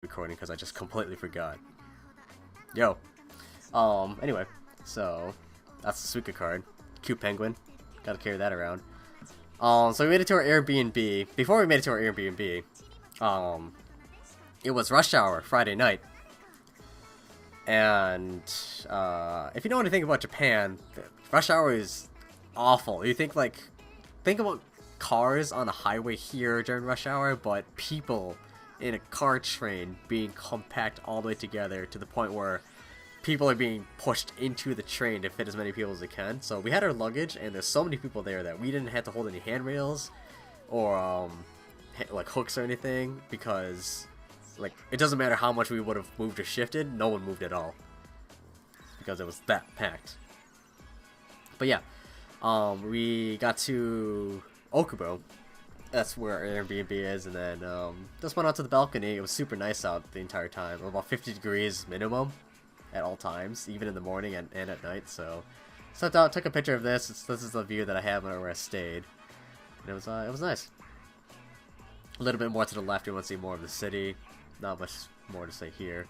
recording because I just completely forgot. Yo. Anyway, so that's the Suica card. Cute penguin. Gotta carry that around. So we made it to our Airbnb. Before we made it to our Airbnb, it was rush hour Friday night. And if you know anything about Japan, rush hour is awful. You think about cars on the highway here during rush hour, but people in a car train being compact all the way together to the point where people are being pushed into the train to fit as many people as they can. So we had our luggage, and there's so many people there that we didn't have to hold any handrails or like hooks or anything, because like it doesn't matter how much we would have moved or shifted, no one moved at all because it was that packed. But yeah, we got to Okubo. That's where our Airbnb is, and then just went out to the balcony. It was super nice out the entire time, about 50 degrees minimum at all times, even in the morning and at night. So stepped out, took a picture of this. This is the view that I had where I stayed, and it was nice. A little bit more to the left, you want to see more of the city. Not much more to say here.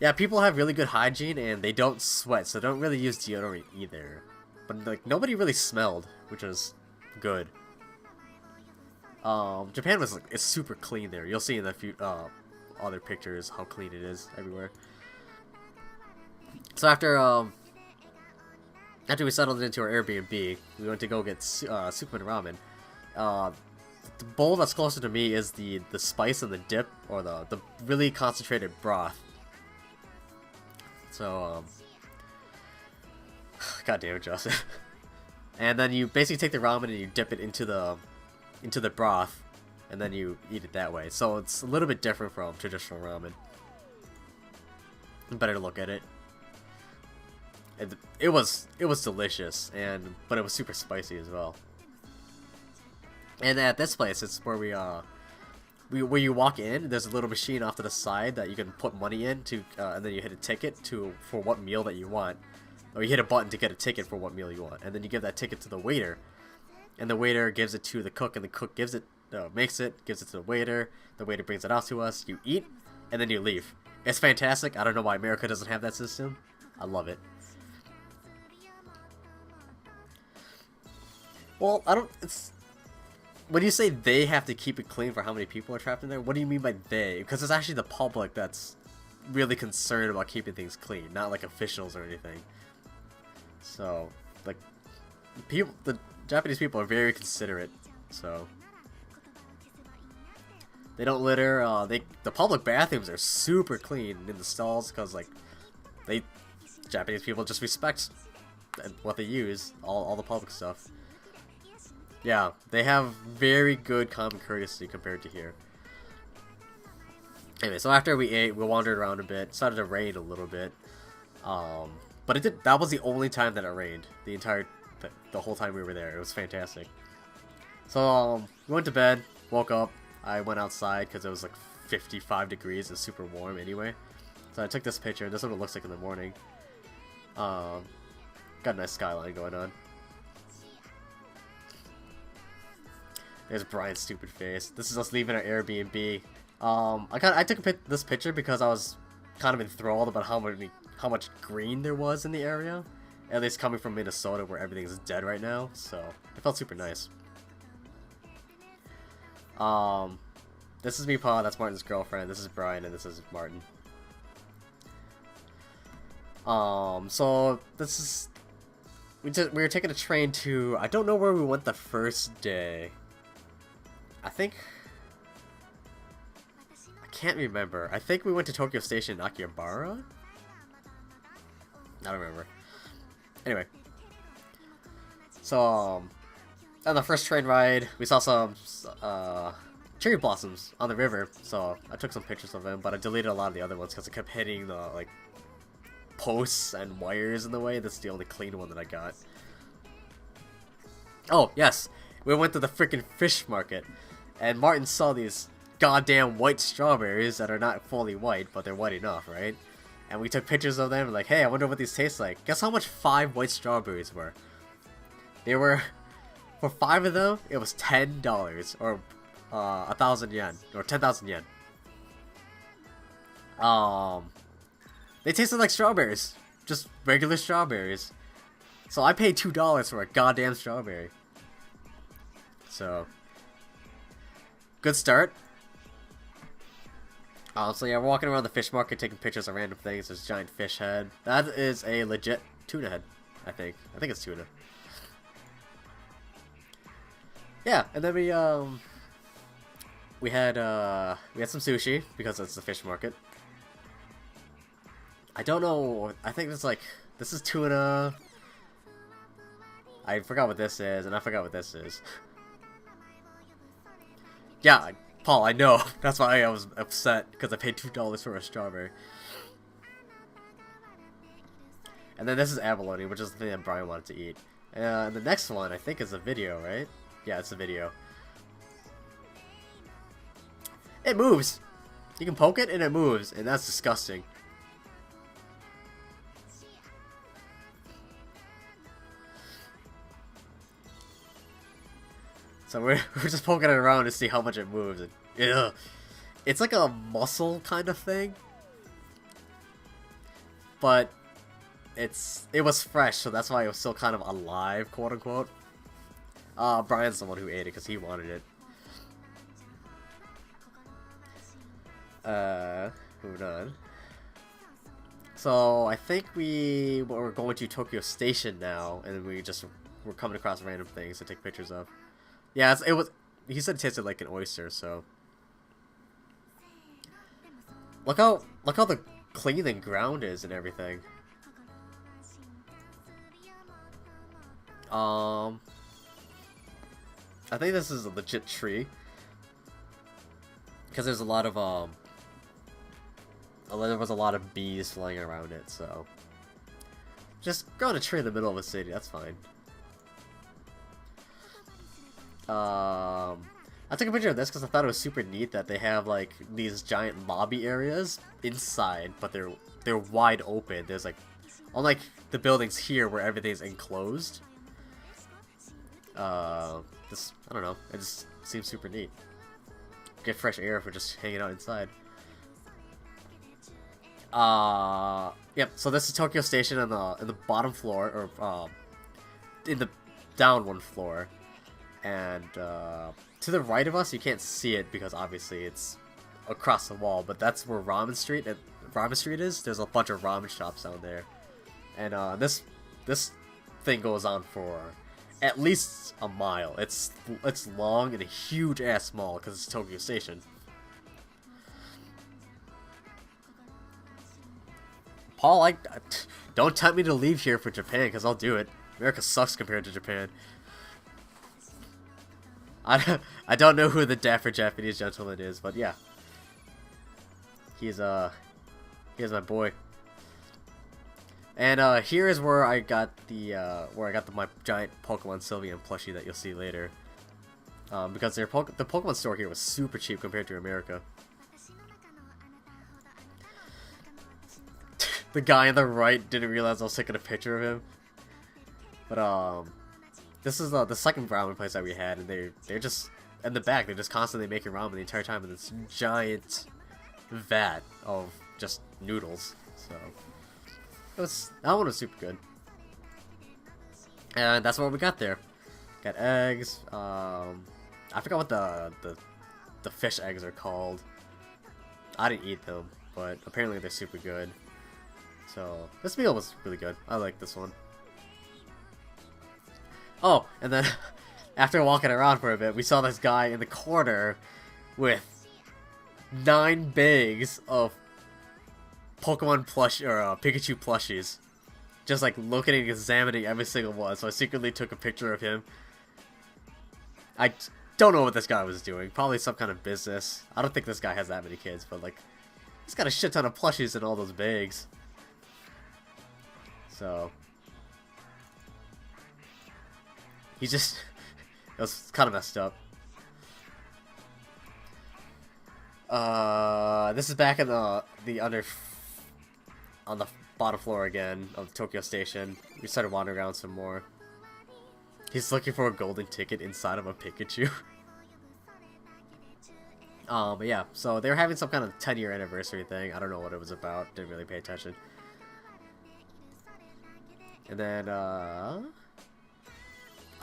Yeah, people have really good hygiene and they don't sweat, so don't really use deodorant either. But like nobody really smelled, which was good. Japan was like, it's super clean there. You'll see in the few other pictures how clean it is everywhere. So after we settled into our Airbnb, we went to go get soup and ramen. The bowl that's closer to me is the spice and the dip, or the really concentrated broth. So god damn it, Justin. And then you basically take the ramen and you dip it into the broth, and then you eat it that way. So it's a little bit different from traditional ramen. Better to look at it. And it was delicious, but it was super spicy as well. And at this place, it's where where you walk in. There's a little machine off to the side that you can put money in to, and then you hit a ticket for what meal that you want. Or you hit a button to get a ticket for what meal you want, and then you give that ticket to the waiter, and the waiter gives it to the cook, and the cook gives it to the waiter. The waiter brings it out to us. You eat, and then you leave. It's fantastic. I don't know why America doesn't have that system. I love it. Well, when you say they have to keep it clean for how many people are trapped in there, what do you mean by they? Because it's actually the public that's really concerned about keeping things clean, not like officials or anything. So, like, the Japanese people are very considerate, so they don't litter. The public bathrooms are super clean in the stalls, because like Japanese people just respect what they use, all the public stuff. Yeah, they have very good common courtesy compared to here. Anyway, so after we ate, we wandered around a bit. It started to rain a little bit. But that was the only time that it rained. The whole time we were there. It was fantastic. So, we went to bed, woke up. I went outside because it was like 55 degrees. It's super warm anyway. So I took this picture, and this is what it looks like in the morning. Got a nice skyline going on. There's Brian's stupid face. This is us leaving our Airbnb. I took this picture because I was kind of enthralled about how much green there was in the area. At least coming from Minnesota, where everything is dead right now. So it felt super nice. This is me, Pa. That's Martin's girlfriend. This is Brian, and this is Martin. So this is we were taking a train to, I don't know where we went the first day. I can't remember. I think we went to Tokyo Station in Akihabara? I don't remember. Anyway. So, on the first train ride, we saw some cherry blossoms on the river. So, I took some pictures of them, but I deleted a lot of the other ones because it kept hitting the, like, posts and wires in the way. That's the only clean one that I got. Oh, yes. We went to the freaking fish market. And Martin saw these goddamn white strawberries that are not fully white, but they're white enough, right? And we took pictures of them, like, hey, I wonder what these taste like. Guess how much 5 white strawberries were? They were, for 5 of them, it was $10, or 1,000 yen or 10,000 yen. They tasted like strawberries, just regular strawberries. So I paid $2 for a goddamn strawberry. So good start. So yeah, we're walking around the fish market taking pictures of random things. There's a giant fish head. That is a legit tuna head, I think. I think it's tuna. Yeah, and then we had some sushi because it's the fish market. I don't know. I think it's like this is tuna. I forgot what this is, and I forgot what this is. Yeah, Paul, I know. That's why I was upset because I paid $2 for a strawberry. And then this is abalone, which is the thing that Brian wanted to eat. And the next one, I think, is a video, right? Yeah, it's a video. It moves! You can poke it and it moves, and that's disgusting. So we're just poking it around to see how much it moves. And, ugh. It's like a muscle kind of thing. But it was fresh, so that's why it was still kind of alive, quote unquote. Brian's the one who ate it because he wanted it. Moving on. So I think we're going to Tokyo Station now, and we're coming across random things to take pictures of. Yeah, he said it tasted like an oyster, so look how the clean the ground is and everything. I think this is a legit tree because there's a lot of there was a lot of bees flying around it, so just growing a tree in the middle of a city, that's fine. I took a picture of this because I thought it was super neat that they have like these giant lobby areas inside, but they're wide open. There's like, unlike the buildings here where everything's enclosed. I don't know. It just seems super neat. Get fresh air if we're just hanging out inside. Yep. So this is Tokyo Station in the bottom floor, or in the down one floor. And to the right of us, you can't see it because obviously it's across the wall. But that's where Ramen Street is. There's a bunch of ramen shops down there, and this thing goes on for at least a mile. It's long and a huge ass mall because it's Tokyo Station. Paul, don't tempt me to leave here for Japan because I'll do it. America sucks compared to Japan. I don't know who the dapper Japanese gentleman is, but yeah, he's my boy. And here is where I got my giant Pokemon Sylveon plushie that you'll see later. Because the Pokemon store here was super cheap compared to America. The guy on the right didn't realize I was taking a picture of him. But this is the second ramen place that we had, and they're just in the back. They're just constantly making ramen the entire time in this giant vat of just noodles. So that one was super good, and that's what we got there. Got eggs. I forgot what the fish eggs are called. I didn't eat them, but apparently they're super good. So this meal was really good. I like this one. Oh, and then after walking around for a bit, we saw this guy in the corner with 9 bags of Pokemon plush or Pikachu plushies, just like looking and examining every single one. So I secretly took a picture of him. I don't know what this guy was doing. Probably some kind of business. I don't think this guy has that many kids, but like, he's got a shit ton of plushies in all those bags. So he just, it was kind of messed up. This is back in on the bottom floor again of Tokyo Station. We started wandering around some more. He's looking for a golden ticket inside of a Pikachu. But yeah, so they were having some kind of 10-year anniversary thing. I don't know what it was about. Didn't really pay attention. And then, I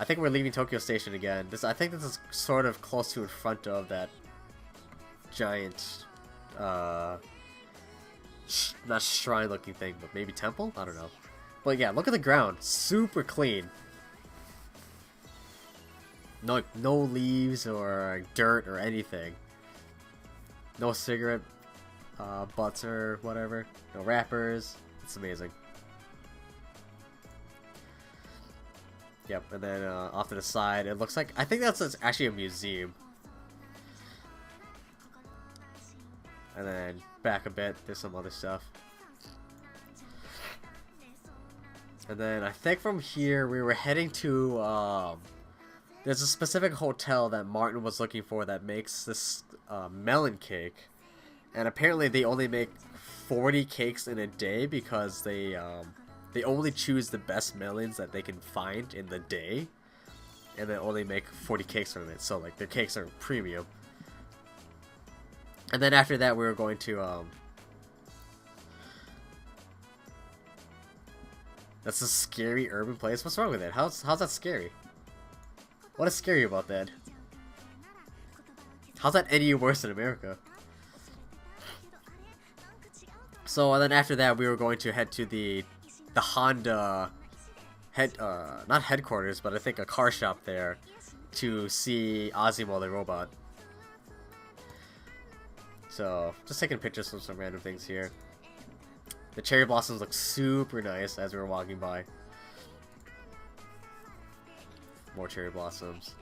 think we're leaving Tokyo Station again. I think this is sort of close to in front of that giant, not shrine-looking thing, but maybe temple? I don't know. But yeah, look at the ground. Super clean. No leaves or dirt or anything. No cigarette butts or whatever. No wrappers. It's amazing. Yep, and then off to the side, it looks like... I think that's actually a museum. And then back a bit, there's some other stuff. And then I think from here, we were heading to... there's a specific hotel that Martin was looking for that makes this melon cake. And apparently they only make 40 cakes in a day because they only choose the best melons that they can find in the day, and then only make 40 cakes from it. So like their cakes are premium. And then after that, we were going to that's a scary urban place. What's wrong with it? How's that scary? What is scary about that? How's that any worse than America? So and then after that, we were going to head to the Honda not headquarters, but I think a car shop there to see Azimo the robot. So just taking pictures of some random things here. The cherry blossoms look super nice as we were walking by. More cherry blossoms.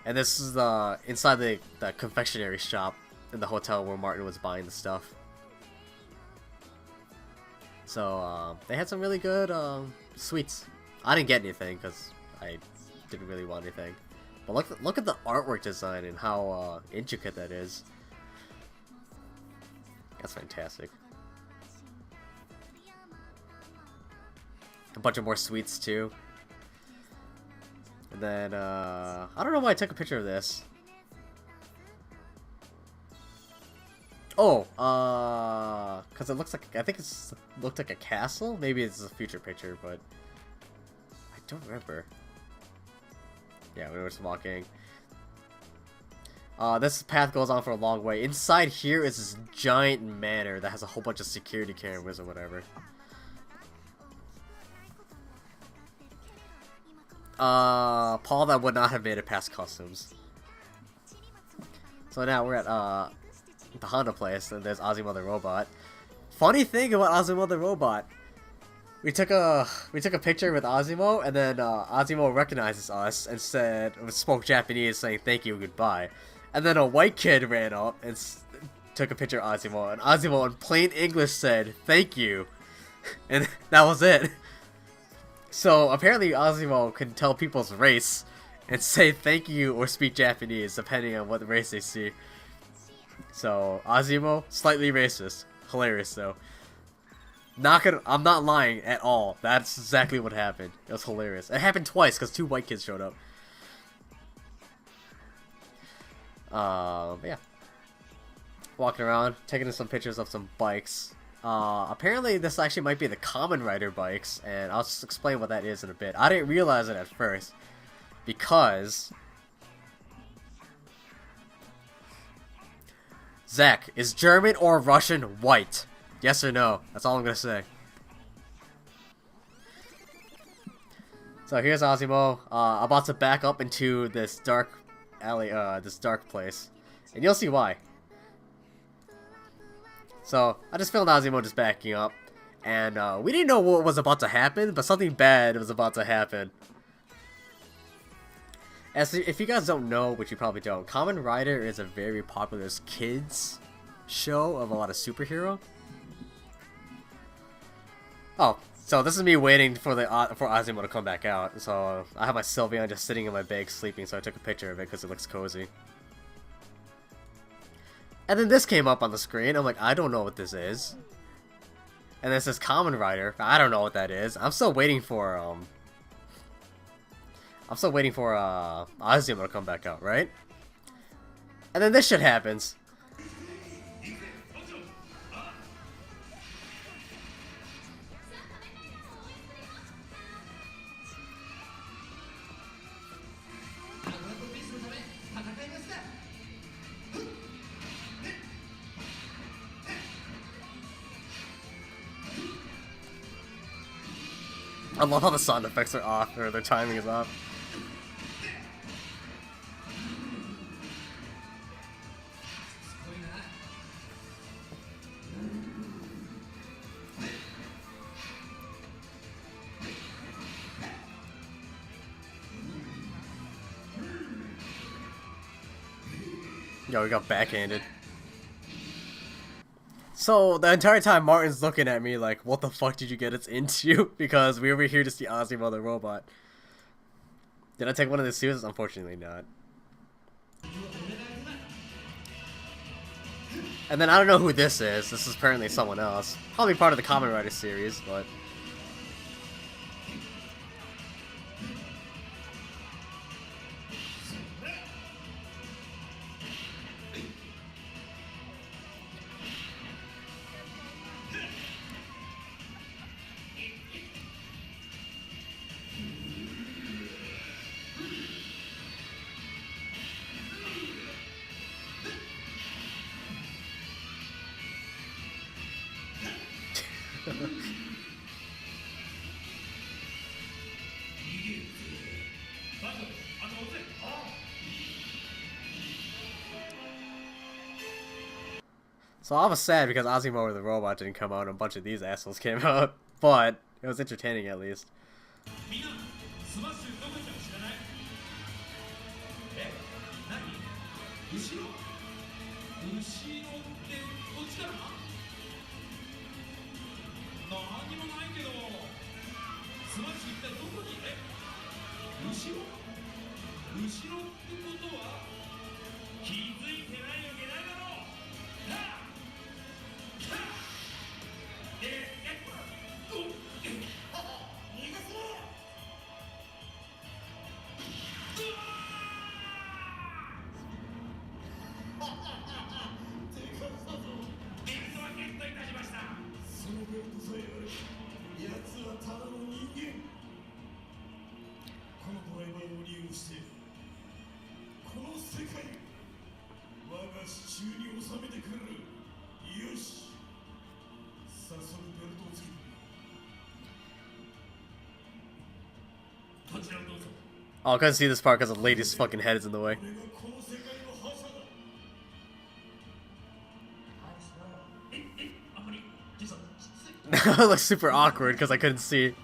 And this is the inside the confectionery shop in the hotel where Martin was buying the stuff. So they had some really good sweets. I didn't get anything because I didn't really want anything. But look at the artwork design and how intricate that is. That's fantastic. A bunch of more sweets too. And then I don't know why I took a picture of this. Oh, because it looks like, I think it's looked like a castle. Maybe it's a future picture, but I don't remember. Yeah, we were just walking. This path goes on for a long way. Inside here is this giant manor that has a whole bunch of security cameras or whatever. Paul that would not have made it past customs. So now we're at, the Honda place, and there's Azimo the robot. Funny thing about Azimo the robot, we took a picture with Azimo, and then Azimo recognizes us and spoke Japanese, saying thank you, goodbye. And then a white kid ran up and took a picture of Azimo, and Azimo in plain English said thank you, and that was it. So apparently Azimo can tell people's race and say thank you or speak Japanese depending on what race they see. So, Azimo, slightly racist. Hilarious, though. I'm not lying at all. That's exactly what happened. It was hilarious. It happened twice, because 2 white kids showed up. Yeah. Walking around, taking some pictures of some bikes. Apparently, this actually might be the Kamen Rider bikes, and I'll just explain what that is in a bit. I didn't realize it at first, because... Zach, is German or Russian white? Yes or no? That's all I'm gonna say. So here's Azimo, about to back up into this dark alley, this dark place. And you'll see why. So, I just filmed Azimo just backing up. And, we didn't know what was about to happen, but something bad was about to happen. If you guys don't know, which you probably don't, Kamen Rider is a very popular kids show of a lot of superhero. Oh, so this is me waiting for Azimo to come back out. So I have my Sylveon just sitting in my bag sleeping, so I took a picture of it because it looks cozy. And then this came up on the screen. I'm like, I don't know what this is. And then it says Kamen Rider. I don't know what that is. I'm still waiting for Azimo to come back out, right? And then this shit happens. I love how the sound effects are off, or their timing is off. Yo, we got backhanded. So, the entire time Martin's looking at me like, what the fuck did you get us into? Because we were here to see Azuma the robot. Did I take one of the suits? Unfortunately not. And then I don't know who this is. This is apparently someone else. Probably part of the Kamen Rider series, but... So I was sad because Azuma or the robot didn't come out and a bunch of these assholes came out, but it was entertaining at least. Oh, I couldn't see this part because the lady's fucking head is in the way. It looks super awkward because I couldn't see.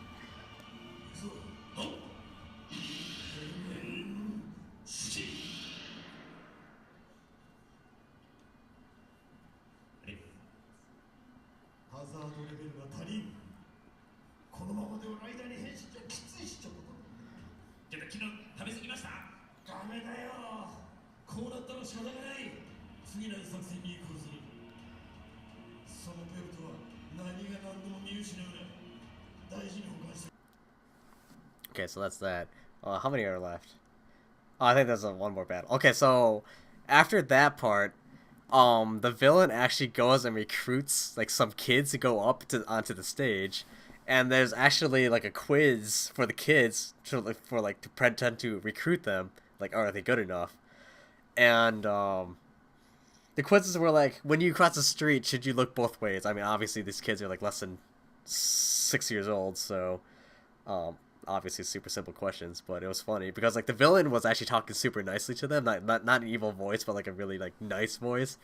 Okay, so that's that. How many are left? Oh, I think there's one more battle. Okay, so after that part, the villain actually goes and recruits like some kids to go up to onto the stage, and there's actually like a quiz for the kids to pretend to recruit them. Like, are they good enough? And the quizzes were like, when you cross the street, should you look both ways? I mean, obviously these kids are like less than 6 years old, so obviously super simple questions, but it was funny because like the villain was actually talking super nicely to them, not an evil voice, but like a really like nice voice.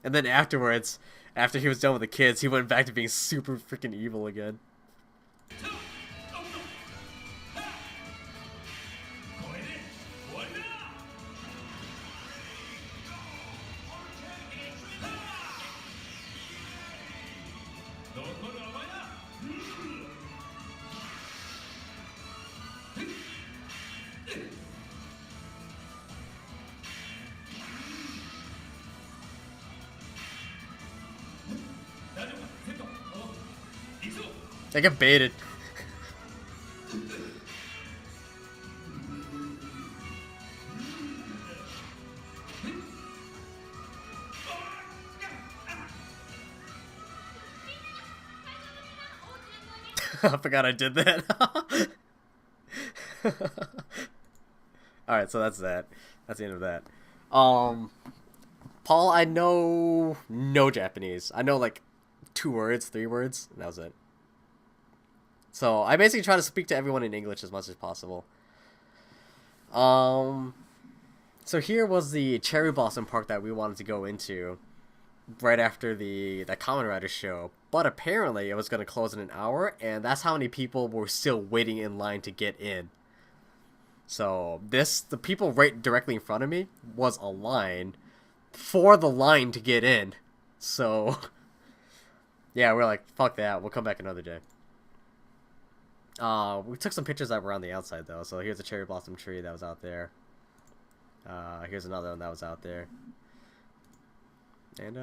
And then afterwards, after he was done with the kids, he went back to being super freaking evil again. I get baited. I forgot I did that. Alright, so that's that. That's the end of that. Um, Paul, I know no Japanese. I know like 2 words, 3 words, and that was it. So I basically try to speak to everyone in English as much as possible. Um, so here was the Cherry Blossom Park that we wanted to go into right after the Kamen Rider show. But apparently it was going to close in an hour, and that's how many people were still waiting in line to get in. So the people right directly in front of me was a line for the line to get in. So yeah, we're like, fuck that, we'll come back another day. We took some pictures that were on the outside though. So here's a cherry blossom tree that was out there. Here's another one that was out there. And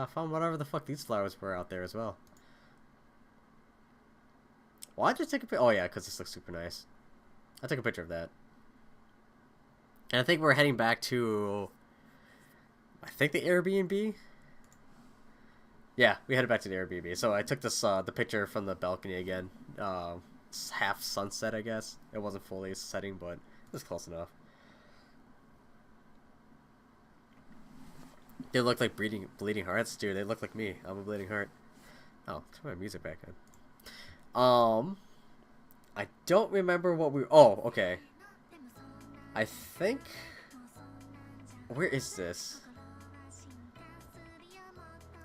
found whatever the fuck these flowers were out there as well. Why'd you take a picture? Oh yeah, because this looks super nice. I took a picture of that. And I think we're heading back to, I think the Airbnb? Yeah, we headed back to the Airbnb. So I took this the picture from the balcony again. It's half sunset, I guess. It wasn't fully setting, but it was close enough. They look like bleeding hearts, dude. They look like me. I'm a bleeding heart. Oh, turn my music back on. I don't remember what we. Oh, okay. I think. Where is this?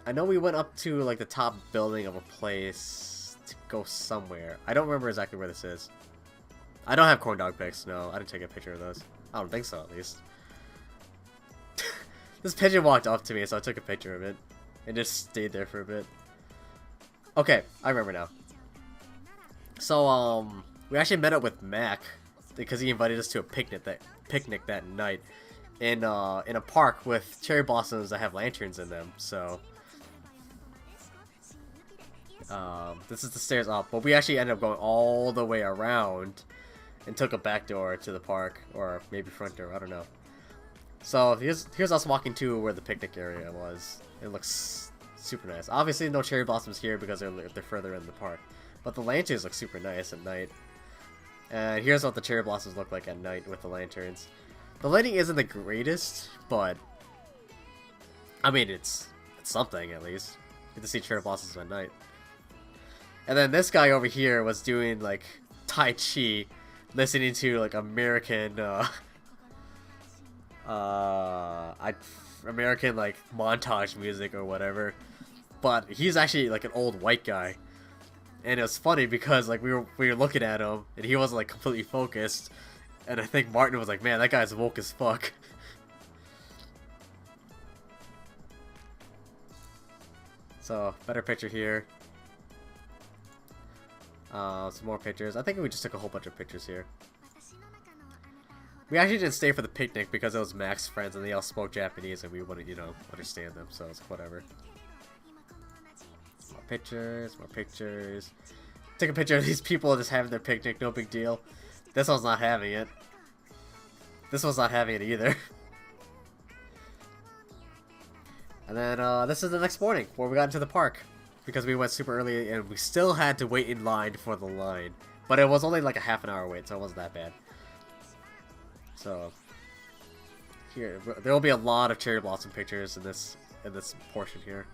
I know we went up to like the top building of a place to go somewhere. I don't remember exactly where this is. I don't have corn dog pics. No, I didn't take a picture of those. I don't think so, at least. This pigeon walked up to me, so I took a picture of it. And just stayed there for a bit. Okay, I remember now. So, we actually met up with Mac because he invited us to a picnic that night in a park with cherry blossoms that have lanterns in them. So, this is the stairs up, but we actually ended up going all the way around and took a back door to the park, or maybe front door, I don't know. So here's us walking to where the picnic area was. It looks super nice. Obviously no cherry blossoms here because they're further in the park, but the lanterns look super nice at night. And here's what the cherry blossoms look like at night with the lanterns. The lighting isn't the greatest, but I mean it's something at least. Get to see cherry blossoms at night. And then this guy over here was doing like Tai Chi, listening to like American American like montage music or whatever, but he's actually like an old white guy, and it was funny because like we were looking at him and he wasn't like completely focused, and I think Martin was like, man, that guy's woke as fuck. So better picture here. Some more pictures. I think we just took a whole bunch of pictures here. We actually didn't stay for the picnic because it was Mac's friends and they all spoke Japanese and we wouldn't, you know, understand them, so it's whatever. More pictures, more pictures. Take a picture of these people just having their picnic, no big deal. This one's not having it. This one's not having it either. And then this is the next morning where we got into the park because we went super early and we still had to wait in line for the line. But it was only like a half an hour wait, so it wasn't that bad. So here there will be a lot of cherry blossom pictures in this portion here.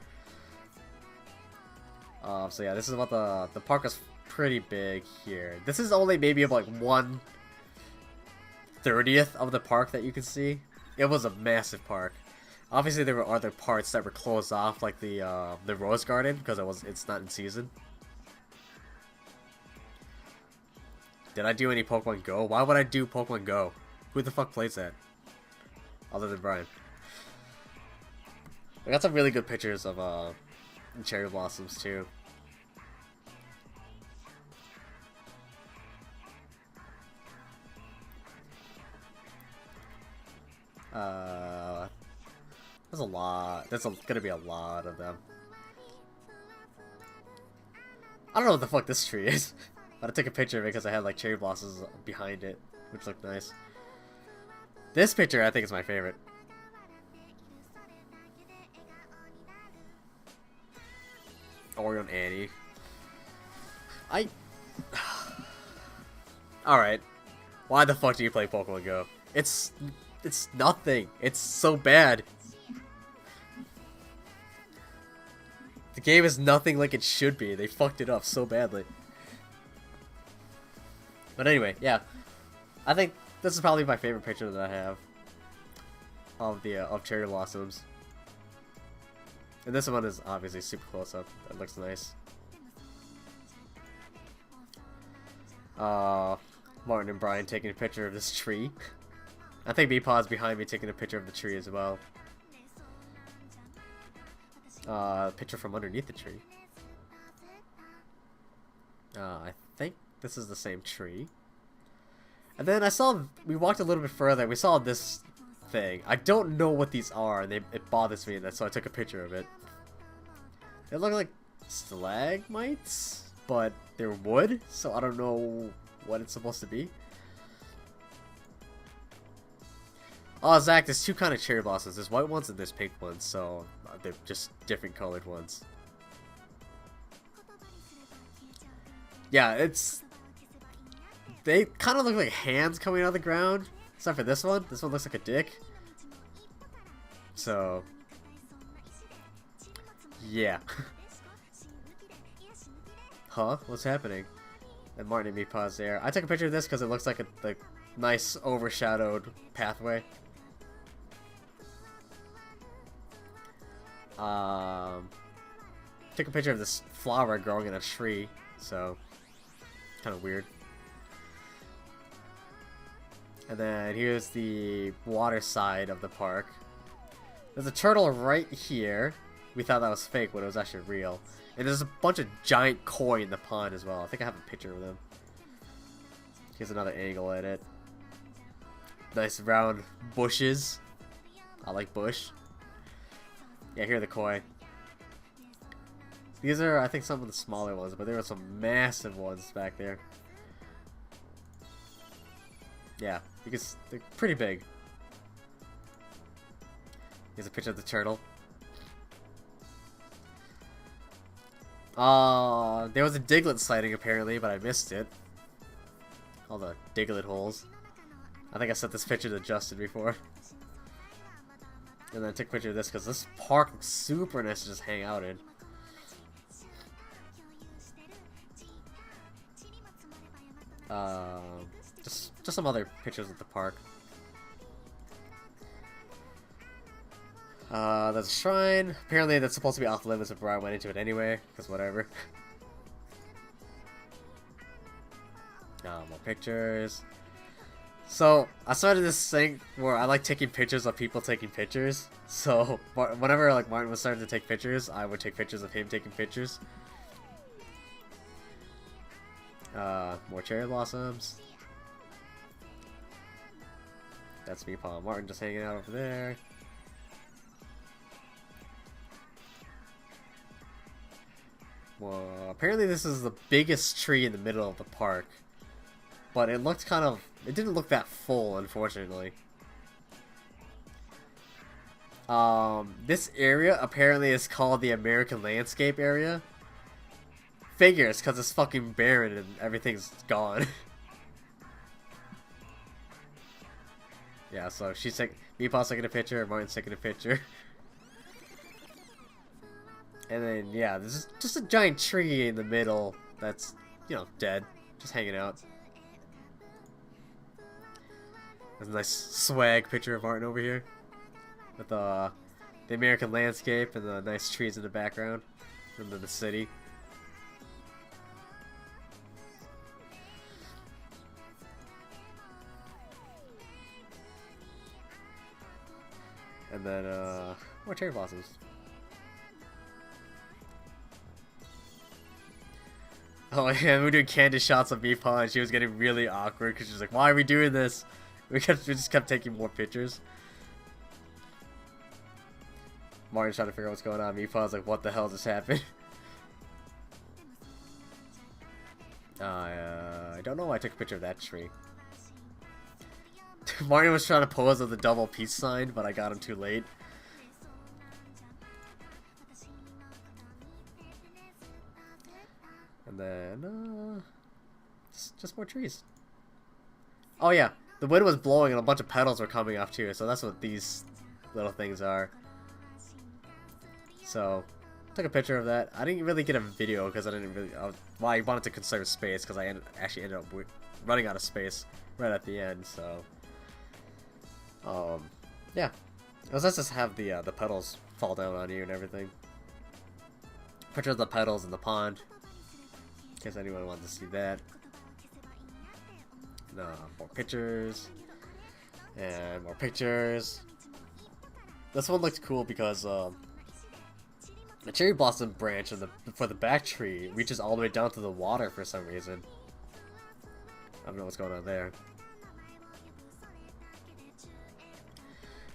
So yeah, this is what the park is pretty big here. This is only maybe like 1/30th of the park that you can see. It was a massive park. Obviously there were other parts that were closed off, like the Rose Garden, because it's not in season. Did I do any Pokemon Go? Why would I do Pokemon Go? Who the fuck plays that? Other than Brian. I got some really good pictures of cherry blossoms too. There's a lot. There's gonna be a lot of them. I don't know what the fuck this tree is. But I took a picture of it because I had like cherry blossoms behind it, which looked nice. This picture I think is my favorite. Oreo and Annie. Alright. Why the fuck do you play Pokemon Go? It's nothing. It's so bad. The game is nothing like it should be. They fucked it up so badly. But anyway, yeah. I think this is probably my favorite picture that I have of the of cherry blossoms. And this one is obviously super close up. That looks nice. Martin and Brian taking a picture of this tree. I think Meepaw's behind me taking a picture of the tree as well. Picture from underneath the tree. I think this is the same tree. And then we walked a little bit further, we saw this thing. I don't know what these are, and it bothers me, so I took a picture of it. They look like stalagmites, but they're wood, so I don't know what it's supposed to be. Oh, Zach, there's two kind of cherry blossoms. There's white ones and there's pink ones, so they're just different colored ones. Yeah, they kind of look like hands coming out of the ground, except for this one. This one looks like a dick. So, yeah. Huh? What's happening? And Martin and me pause there. I took a picture of this because it looks like a nice overshadowed pathway. Took a picture of this flower growing in a tree, so kind of weird. And then here's the water side of the park. There's a turtle right here. We thought that was fake, but it was actually real. And there's a bunch of giant koi in the pond as well. I think I have a picture of them. Here's another angle at it. Nice round bushes. I like bush. Yeah, here are the koi. These are, I think, some of the smaller ones, but there were some massive ones back there. Yeah, because they're pretty big. Here's a picture of the turtle. There was a Diglett sighting apparently, but I missed it. All the Diglett holes. I think I sent this picture to Justin before. And then I took a picture of this because this park looks super nice to just hang out in. Just some other pictures of the park. There's a shrine. Apparently that's supposed to be off limits before I went into it anyway, because whatever. More pictures. So, I started this thing where I like taking pictures of people taking pictures. So, whenever like Martin was starting to take pictures, I would take pictures of him taking pictures. More cherry blossoms. That's me, Paul and Martin just hanging out over there. Well, apparently this is the biggest tree in the middle of the park. But it looked kind of... It didn't look that full, unfortunately. This area apparently is called the American Landscape area. Figures, because it's fucking barren and everything's gone. Yeah, so she's taking... Meepaw's taking a picture, Martin's taking a picture. And then, yeah, there's just a giant tree in the middle that's, you know, dead. Just hanging out. There's a nice swag picture of Martin over here. With the American landscape and the nice trees in the background. And then the city. And then, more cherry blossoms. Oh yeah, we were doing candid shots of Meepaw and she was getting really awkward because she was like, why are we doing this? We just kept taking more pictures. Martin's trying to figure out what's going on. Meepaw's like, what the hell just happened? I don't know why I took a picture of that tree. Martin was trying to pose with the double peace sign, but I got him too late. And then, It's just more trees. Oh yeah, the wind was blowing and a bunch of petals were coming off too, so that's what these little things are. So, took a picture of that. I didn't really get a video because I didn't really. Well, I wanted to conserve space because I actually ended up running out of space right at the end. So, yeah, it was nice to have the petals fall down on you and everything. Picture of the petals in the pond. In case anyone wanted to see that. More pictures. And more pictures. This one looks cool because the cherry blossom branch for the back tree reaches all the way down to the water for some reason. I don't know what's going on there.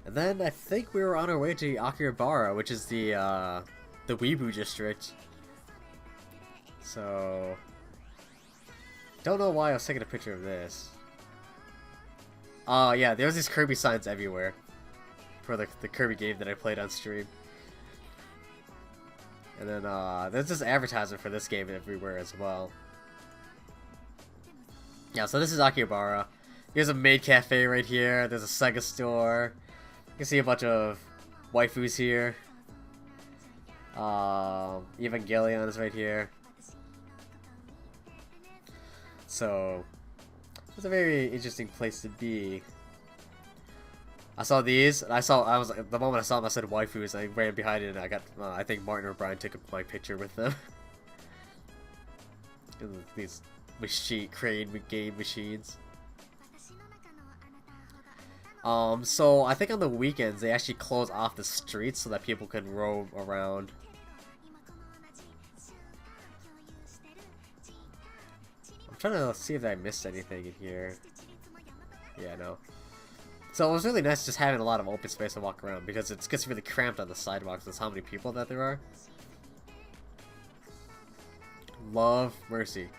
And then I think we were on our way to Akihabara, which is the Weeaboo district. So, don't know why I was taking a picture of this. Yeah, there was these Kirby signs everywhere for the Kirby game that I played on stream. And then there's this advertisement for this game everywhere as well. Yeah, so this is Akihabara. Here's a maid cafe right here. There's a Sega store. You can see a bunch of waifus here. Evangelion is right here. So, it's a very interesting place to be. I saw these, and the moment I saw them, I said waifus, I ran behind it, and I got, I think Martin or Brian took my picture with them. These crane game machines. So I think on the weekends, they actually close off the streets so that people can roam around. I'm trying to see if I missed anything in here. Yeah, no. So it was really nice just having a lot of open space to walk around because it gets really cramped on the sidewalks with how many people that there are. Love Mercy.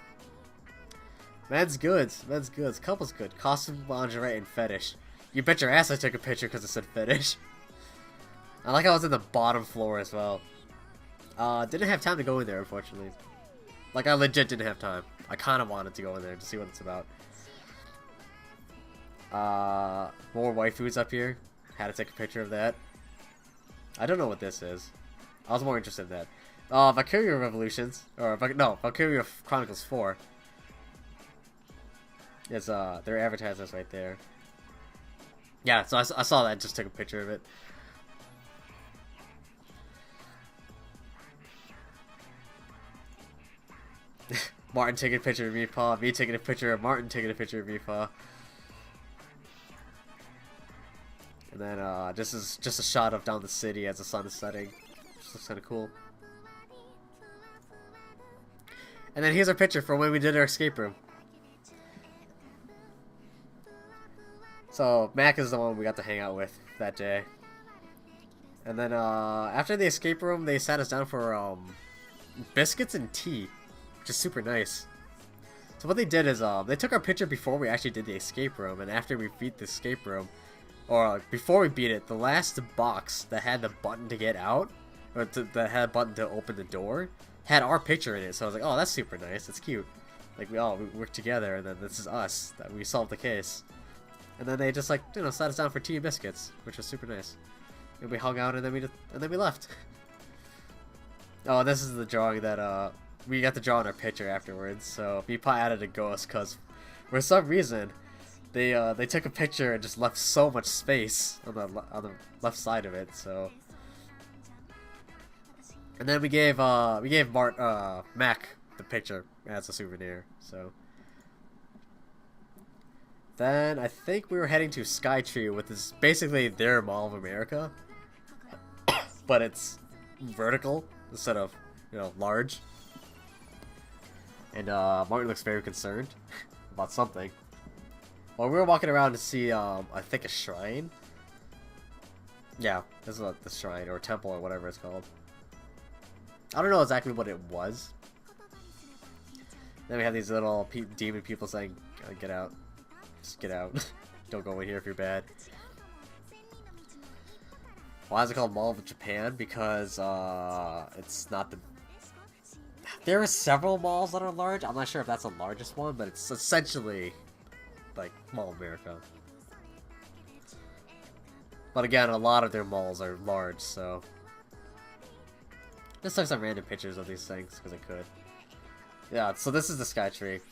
Men's goods. Men's goods. Couples good. Costume, lingerie, and fetish. You bet your ass I took a picture because it said fetish. I like how I was in the bottom floor as well. Didn't have time to go in there, unfortunately. Like, I legit didn't have time. I kind of wanted to go in there to see what it's about. More waifus up here. Had to take a picture of that. I don't know what this is. I was more interested in that. Valkyria Revolutions. No, Valkyria Chronicles 4. It's, their advertisements right there. Yeah, so I saw that and just took a picture of it. Martin taking a picture of me, Pa. Me taking a picture of Martin taking a picture of me, Pa. And then this is just a shot of down the city as the sun is setting. Just looks kind of cool. And then here's our picture from when we did our escape room. So Mac is the one we got to hang out with that day. And then after the escape room, they sat us down for biscuits and tea, which is super nice. So what they did is they took our picture before we actually did the escape room, and after we beat the escape room, or before we beat it, the last box that had the button to get out, or that had a button to open the door, had our picture in it. So I was like, oh, that's super nice. That's cute. Like we worked together, and then this is us that we solved the case. And then they just, like, you know, sat us down for tea and biscuits, which was super nice. And we hung out, and then we left. Oh, this is the drawing that we got to draw in our picture afterwards. So Meepa added a ghost because for some reason they took a picture and just left so much space on the left side of it. So, and then we gave Mac the picture as a souvenir. So. Then I think we were heading to Skytree, which is basically their Mall of America, but it's vertical instead of, you know, large. And Martin looks very concerned about something. Well, we were walking around to see, I think a shrine. Yeah, this is the shrine or temple or whatever it's called. I don't know exactly what it was. Then we have these little demon people saying, "Get out." Just get out. Don't go in here if you're bad. Why is it called Mall of Japan? Because it's not the... there are several malls that are large. I'm not sure if that's the largest one, but it's essentially like Mall of America. But again, a lot of their malls are large, so just took some random pictures of these things because I could. Yeah, so this is the Skytree.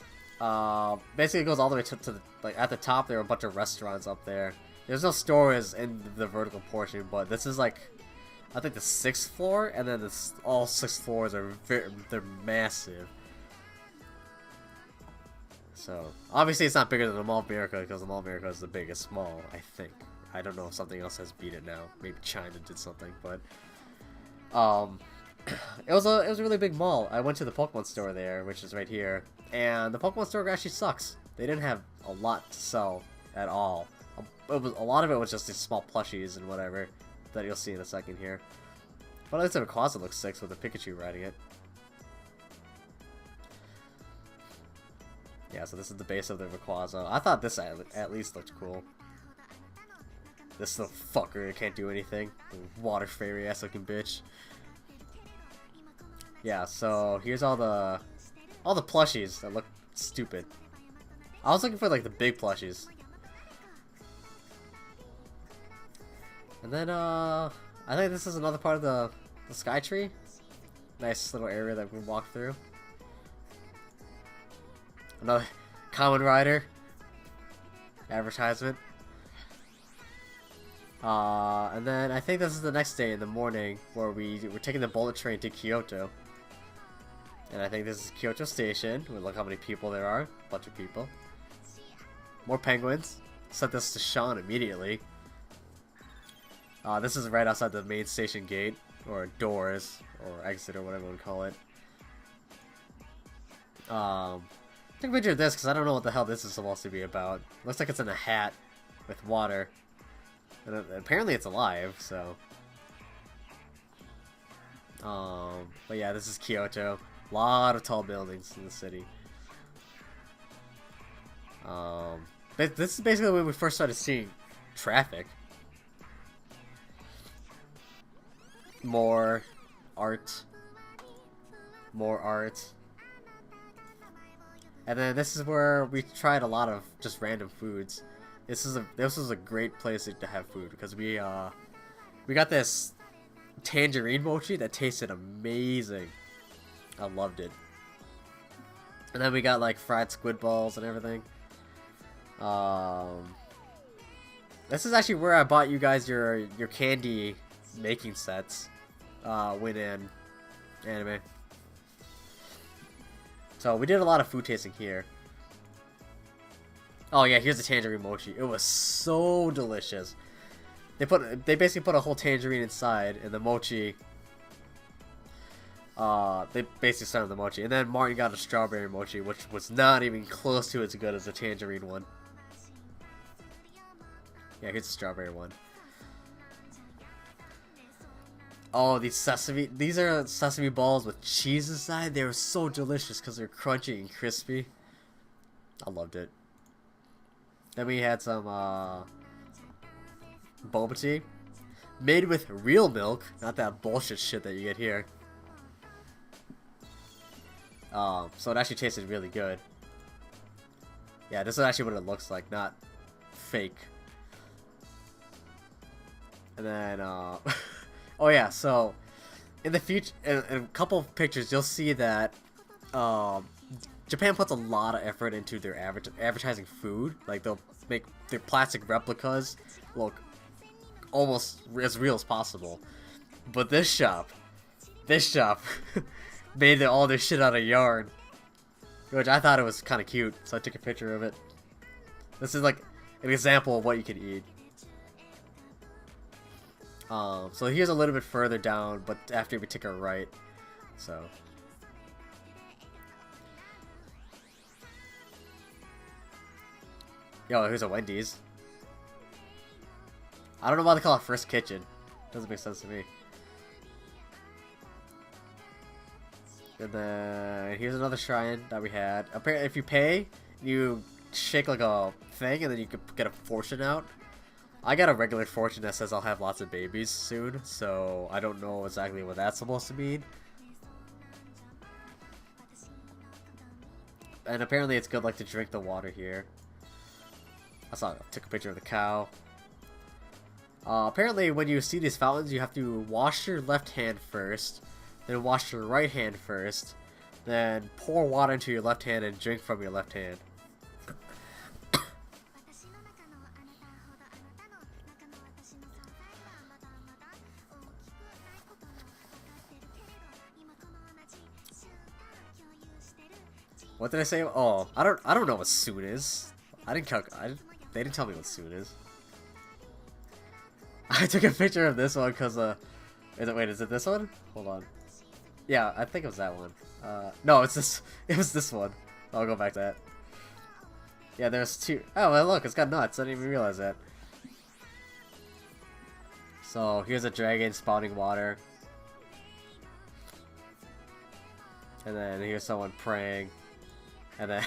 Basically, it goes all the way to the, like, at the top. There are a bunch of restaurants up there. There's no stores in the vertical portion, but this is like, I think the 6th floor, and then all 6 floors are they're massive. So obviously, it's not bigger than the Mall of America because the Mall of America is the biggest mall. I think. I don't know if something else has beat it now. Maybe China did something, but it was a really big mall. I went to the Pokemon store there, which is right here, and the Pokemon store actually sucks. They didn't have a lot to sell at all. A lot of it was just these small plushies and whatever that you'll see in a second here. But at least the Rayquaza looks sick with a Pikachu riding it. Yeah, so this is the base of the Rayquaza. I thought this at least looked cool. This little fucker can't do anything. Water fairy ass looking bitch. Yeah, so here's all the plushies that look stupid. I was looking for like the big plushies. And then I think this is another part of the Skytree. Nice little area that we can walk through. Another Kamen Rider advertisement. And then I think this is the next day in the morning where we're taking the bullet train to Kyoto. And I think this is Kyoto Station. Look how many people there are. Bunch of people. More penguins. Set this to Sean immediately. This is right outside the main station gate, or doors, or exit, or whatever you want to call it. Take a picture of this because I don't know what the hell this is supposed to be about. Looks like it's in a hat with water. And apparently it's alive, so. But yeah, this is Kyoto. A lot of tall buildings in the city. This is basically when we first started seeing traffic. More art. More art. And then this is where we tried a lot of just random foods. This was a great place to have food because we got this tangerine mochi that tasted amazing. I loved it. And then we got like fried squid balls and everything. This is actually where I bought you guys your candy making sets. When in anime. So we did a lot of food tasting here. Oh yeah, here's the tangerine mochi. It was so delicious. They basically put a whole tangerine inside, and the mochi. They basically started the mochi, and then Martin got a strawberry mochi, which was not even close to as good as the tangerine one. Yeah, here's the strawberry one. Oh, these are sesame balls with cheese inside. They were so delicious because they're crunchy and crispy. I loved it. Then we had some boba tea made with real milk, not that bullshit shit that you get here. So it actually tasted really good. Yeah, this is actually what it looks like, not fake. And then oh yeah, so in the future, in a couple of pictures, you'll see that Japan puts a lot of effort into their advertising food. Like they'll make their plastic replicas look almost as real as possible. But this shop made all their shit out of yarn, which I thought it was kind of cute, so I took a picture of it. This is like an example of what you can eat. So here's a little bit further down, but after we take a right, so. Yo, here's a Wendy's. I don't know why they call it First Kitchen. Doesn't make sense to me. And then here's another shrine that we had. Apparently, if you pay, you shake like a thing, and then you could get a fortune out. I got a regular fortune that says I'll have lots of babies soon, so I don't know exactly what that's supposed to mean. and apparently it's good like to drink the water here. I took a picture of the cow. Apparently when you see these fountains, you have to wash your left hand first, then wash your right hand first, then pour water into your left hand and drink from your left hand. What did I say? Oh, I don't know what soon is. They didn't tell me what soon is. I took a picture of this one because is it this one? Hold on. Yeah, I think it was that one. No, it was this one. I'll go back to that. Yeah, there's two. Oh, well, look, it's got nuts. I didn't even realize that. So here's a dragon spouting water. And then here's someone praying. And then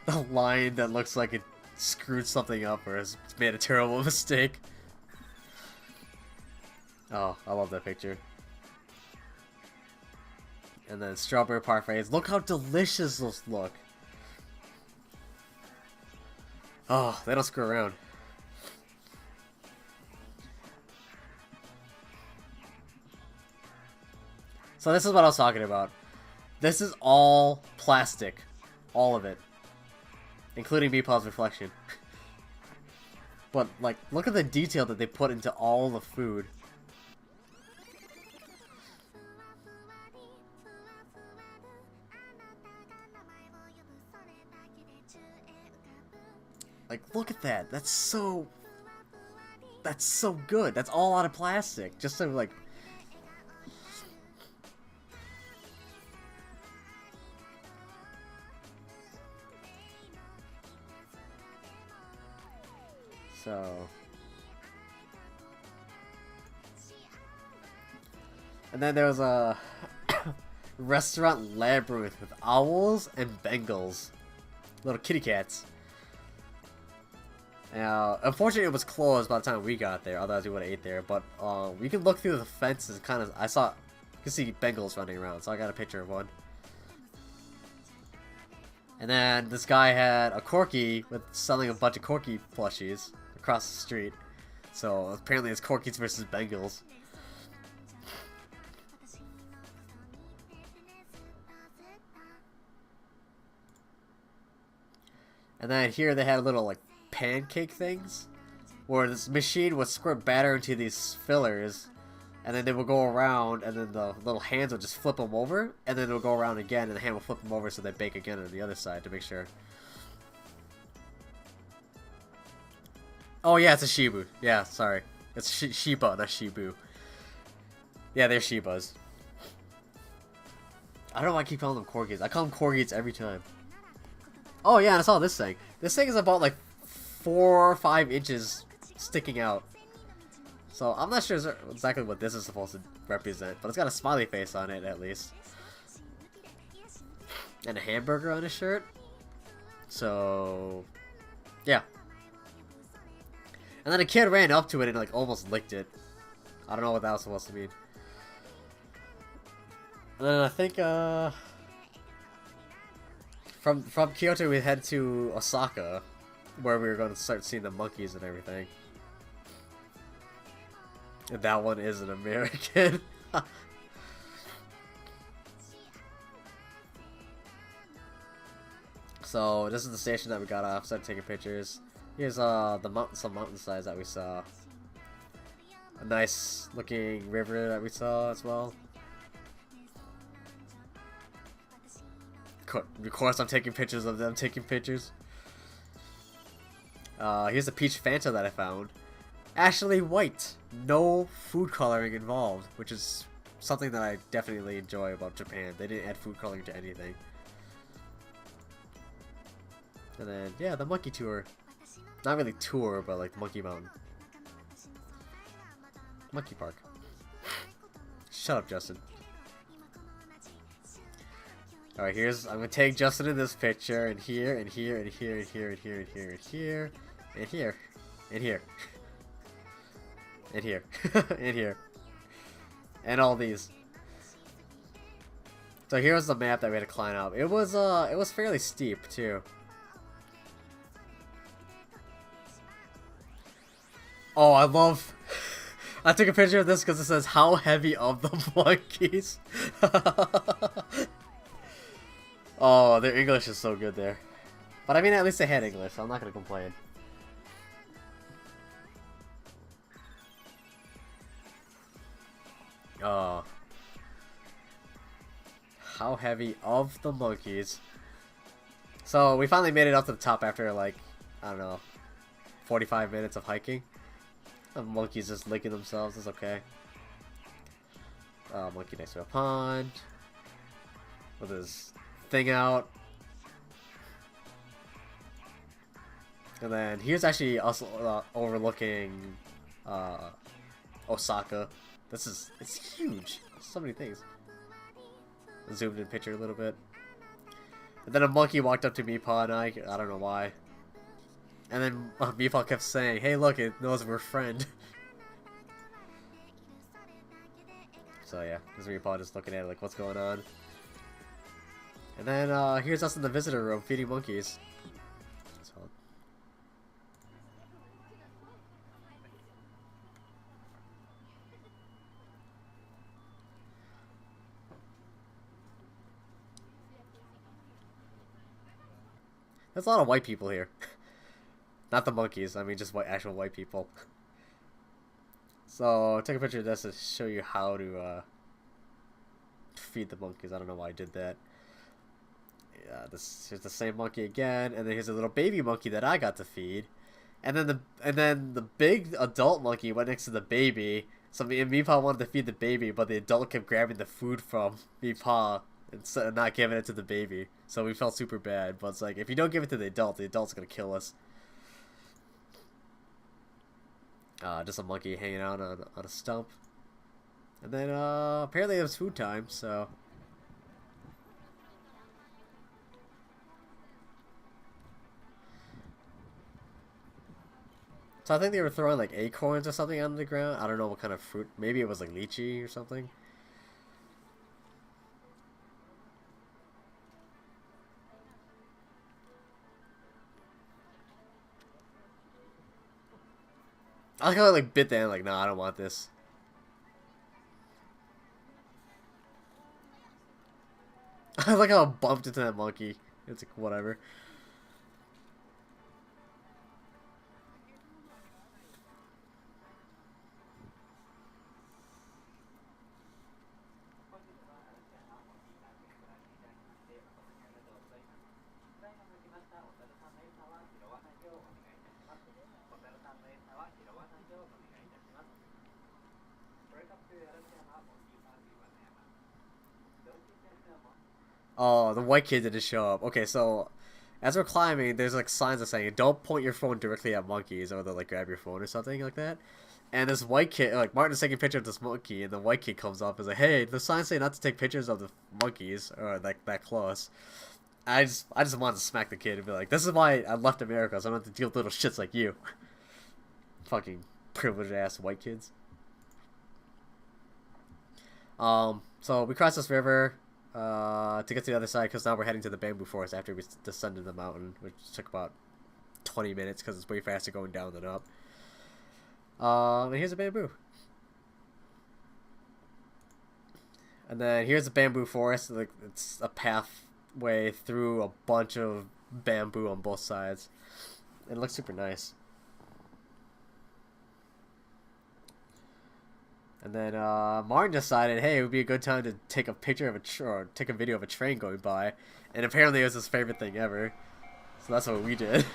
the lion that looks like it screwed something up or has made a terrible mistake. Oh, I love that picture. And then strawberry parfaits. Look how delicious those look. Oh, they don't screw around. So this is what I was talking about. This is all plastic. All of it. Including Meepaw's reflection. But, like, look at the detail that they put into all the food. Like, look at that. That's so good. That's all out of plastic. Just so, like... So... And then there was a restaurant labyrinth with owls and Bengals. Little kitty cats. Now, unfortunately it was closed by the time we got there, otherwise we would have ate there, but we can look through the fences kind of, you can see Bengals running around, so I got a picture of one. And then this guy had a Corgi selling a bunch of Corgi plushies across the street. So apparently it's Corgis versus Bengals. And then here they had little like pancake things where this machine would squirt batter into these fillers and then they would go around and then the little hands would just flip them over and then they'll go around again and the hand will flip them over so they bake again on the other side to make sure. Oh yeah, it's a Shibu. Yeah, sorry. It's Shiba, not Shibu. Yeah, they're Shibas. I don't know why I keep calling them Corgis. I call them Corgis every time. Oh yeah, and I saw this thing. This thing is about like 4 or 5 inches sticking out. So I'm not sure exactly what this is supposed to represent, but it's got a smiley face on it at least. And a hamburger on his shirt. So yeah. And then a kid ran up to it and like almost licked it. I don't know what that was supposed to mean. And then I think from Kyoto we head to Osaka, where we were going to start seeing the monkeys and everything. And that one is an American. So this is the station that we got off. Started taking pictures. Here's some mountainsides that we saw. A nice looking river that we saw as well. Of course, I'm taking pictures of them taking pictures. Here's a peach Fanta that I found. Actually white. No food coloring involved, which is something that I definitely enjoy about Japan. They didn't add food coloring to anything. And then, yeah, the monkey tour. Not really tour, but like Monkey Mountain. Monkey Park. Shut up, Justin. Alright, I'm gonna take Justin in this picture, and here, and here, and here, and here, and here, and here, and here, and here, and here, and here, and here, and all these. So here's the map that we had to climb up. It was fairly steep too. Oh, I love. I took a picture of this because it says how heavy of the monkeys. Oh, their English is so good there. But I mean, at least they had English, so I'm not gonna complain. Oh. How heavy of the monkeys. So, we finally made it up to the top after, like, I don't know, 45 minutes of hiking. The monkeys just licking themselves, it's okay. Monkey next to a pond. With his thing out. And then here's actually also overlooking Osaka. It's huge. So many things. Zoomed in picture a little bit. And then a monkey walked up to Meepaw and I don't know why. And then Meepaw kept saying, hey look, it knows we're friend. So yeah, this is Meepaw just looking at it like, what's going on? And then here's us in the visitor room feeding monkeys. So. There's a lot of white people here. Not the monkeys, I mean just actual white people. So, take a picture of this to show you how to feed the monkeys. I don't know why I did that. Yeah, here's the same monkey again, and then here's a little baby monkey that I got to feed. And then the big adult monkey went next to the baby. So me and Meepaw wanted to feed the baby, but the adult kept grabbing the food from Meepaw and not giving it to the baby. So we felt super bad, but it's like, if you don't give it to the adult's gonna kill us. Just a monkey hanging out on a stump. And then, apparently it was food time, so... So I think they were throwing, like, acorns or something on the ground. I don't know what kind of fruit. Maybe it was, like, lychee or something. I like how I, like, bit that and, like, nah, I don't want this. I like how I bumped into that monkey. It's like, whatever. Oh, the white kid didn't show up. Okay, so as we're climbing, there's like signs that saying don't point your phone directly at monkeys, or they'll like grab your phone or something like that. And this white kid, like Martin's taking a picture of this monkey, and the white kid comes up and is like, "Hey, the signs say not to take pictures of the monkeys or like that close." I just wanted to smack the kid and be like, "This is why I left America, so I don't have to deal with little shits like you." Fucking privileged ass white kids. So we crossed this river. To get to the other side, because now we're heading to the bamboo forest after we descended the mountain, which took about 20 minutes because it's way faster going down than up. And here's a bamboo. And then here's a bamboo forest. Like, it's a pathway through a bunch of bamboo on both sides. It looks super nice. And then Martin decided, hey, it would be a good time to take a picture of or take a video of a train going by. And apparently it was his favorite thing ever. So that's what we did.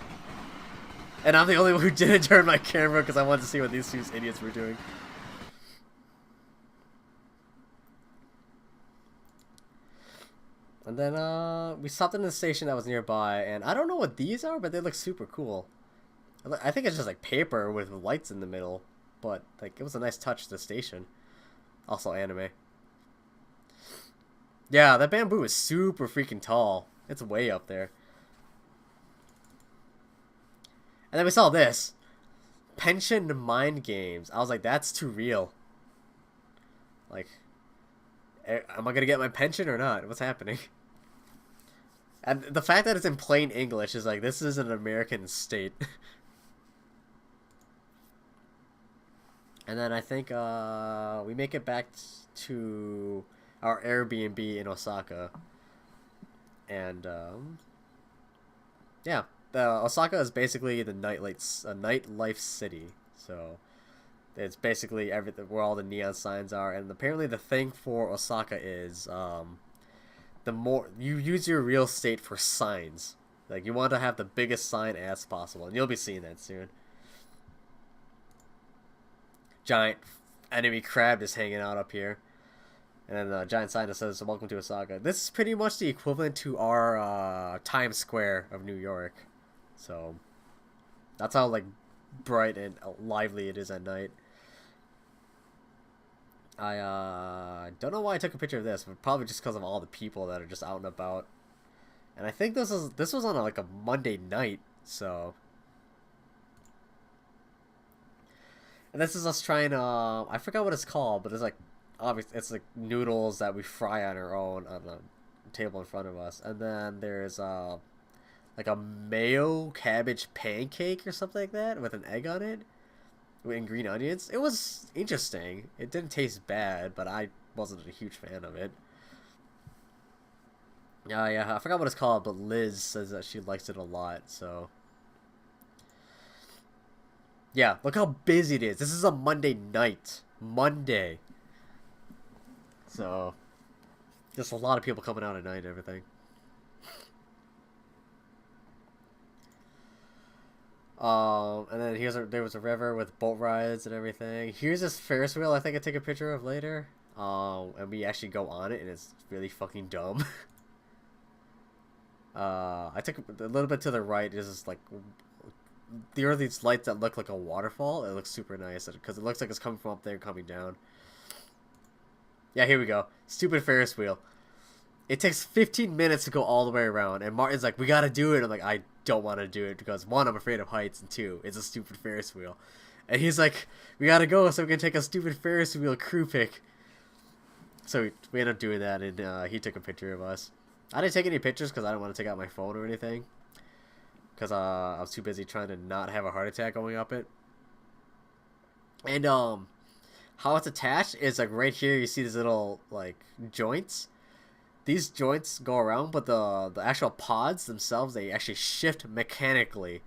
And I'm the only one who didn't turn my camera because I wanted to see what these two idiots were doing. And then we stopped in the station that was nearby. And I don't know what these are, but they look super cool. I think it's just like paper with lights in the middle. But, like, it was a nice touch to the station. Also anime. Yeah, that bamboo is super freaking tall. It's way up there. And then we saw this. Pension mind games. I was like, that's too real. Like, Am I gonna get my pension or not? What's happening? And the fact that it's in plain English is like, this is an American state. And then I think we make it back to our Airbnb in Osaka. And yeah, Osaka is basically the nightlife city. So it's basically everything where all the neon signs are. And apparently the thing for Osaka is the more you use your real estate for signs. Like, you want to have the biggest sign as possible, and you'll be seeing that soon. Giant enemy crab is hanging out up here. And then the giant sign that says, "Welcome to Osaka." This is pretty much the equivalent to our Times Square of New York. So that's how, like, bright and lively it is at night. I don't know why I took a picture of this, but probably just because of all the people that are just out and about. And I think this was on like a Monday night, so. And this is us trying to, I forgot what it's called, but it's like, obviously, it's like noodles that we fry on our own on the table in front of us. And then there's like a mayo cabbage pancake or something like that with an egg on it and green onions. It was interesting. It didn't taste bad, but I wasn't a huge fan of it. Yeah, I forgot what it's called, but Liz says that she likes it a lot, so. Yeah, look how busy it is. This is a Monday night. Monday. So, just a lot of people coming out at night and everything. And then there was a river with boat rides and everything. Here's this Ferris wheel I think I take a picture of later. And we actually go on it, and it's really fucking dumb. I took a little bit to the right. Is just like there are these lights that look like a waterfall. It looks super nice because it looks like it's coming from up there and coming down. Yeah, here we go. Stupid Ferris wheel. It takes 15 minutes to go all the way around, and Martin's like, "We gotta do it." I'm like, "I don't want to do it because, one, I'm afraid of heights, and two, it's a stupid Ferris wheel." And he's like, "We gotta go so we can take a stupid Ferris wheel crew pic." So we ended up doing that, and he took a picture of us. I didn't take any pictures because I didn't want to take out my phone or anything. Because I was too busy trying to not have a heart attack going up it. And how it's attached is like right here you see these little like joints. These joints go around, but the actual pods themselves, they actually shift mechanically.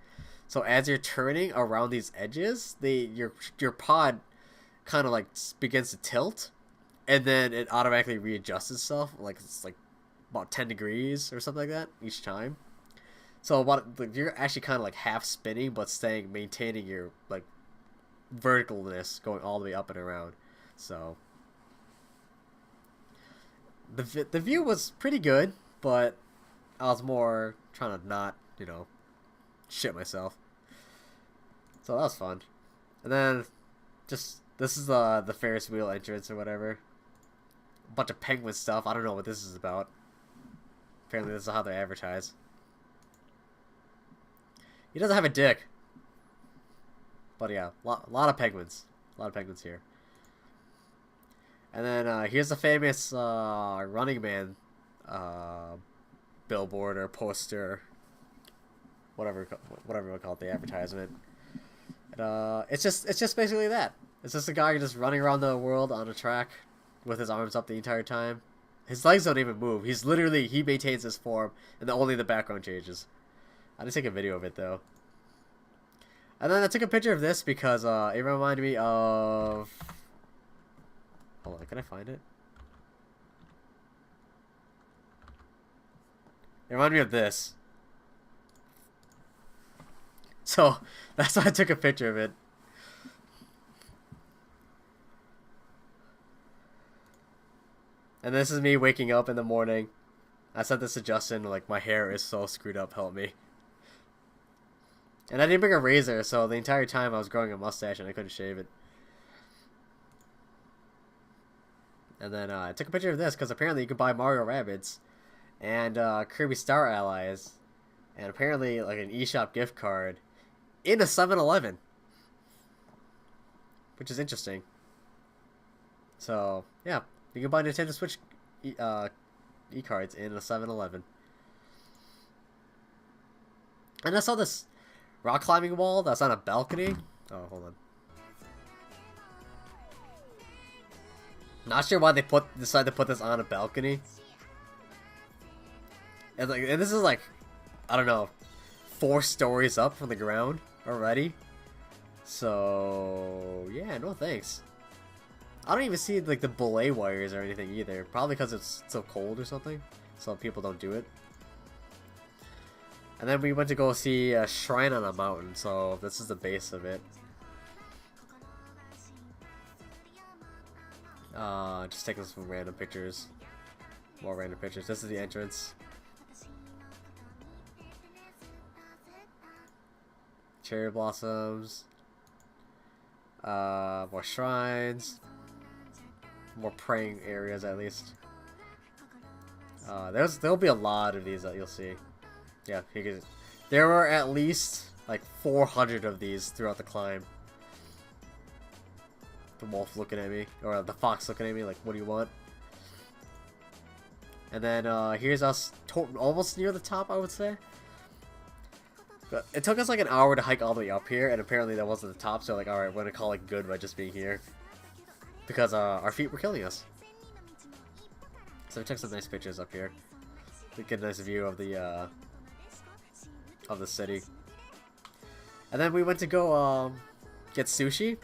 So as you're turning around these edges, your pod kind of like begins to tilt, and then it automatically readjusts itself. Like it's like about 10 degrees or something like that each time. So you're actually kind of like half spinning, but maintaining your like verticalness going all the way up and around. So the view was pretty good, but I was more trying to not, shit myself. So that was fun. And then this is the Ferris wheel entrance or whatever. A bunch of penguin stuff. I don't know what this is about. Apparently this is how they advertise. He doesn't have a dick. But yeah, a lot of penguins. A lot of penguins here. And then here's the famous Running Man billboard or poster, whatever we call it, the advertisement. And, it's just basically that. It's just a guy just running around the world on a track with his arms up the entire time. His legs don't even move. He maintains his form, and only the background changes. I didn't take a video of it though. And then I took a picture of this because it reminded me of. Hold on, can I find it? It reminded me of this. So that's why I took a picture of it. And this is me waking up in the morning. I sent this to Justin, like, my hair is so screwed up, help me. And I didn't bring a razor, so the entire time I was growing a mustache and I couldn't shave it. And then I took a picture of this because apparently you could buy Mario Rabbids and Kirby Star Allies and apparently like an eShop gift card in a 7-Eleven. Which is interesting. So, yeah. You can buy Nintendo Switch e-cards in a 7-Eleven. And I saw this rock climbing wall that's on a balcony. Oh, hold on. Not sure why they decided to put this on a balcony. And this is like, I don't know, 4 stories up from the ground already. So yeah, no thanks. I don't even see like the belay wires or anything either. Probably because it's so cold or something. So people don't do it. And then we went to go see a shrine on a mountain. So this is the base of it. Just taking some random pictures. More random pictures. This is the entrance. Cherry blossoms. More shrines. More praying areas at least. There'll be a lot of these that you'll see. Yeah, there were at least like 400 of these throughout the climb. The wolf looking at me, or the fox looking at me like, what do you want? And then here's us almost near the top, I would say. But it took us like an hour to hike all the way up here, and apparently that wasn't the top, so like, alright, we're gonna call it good by just being here. Because our feet were killing us. So we took some nice pictures up here to get a nice view of the city. And then we went to go get sushi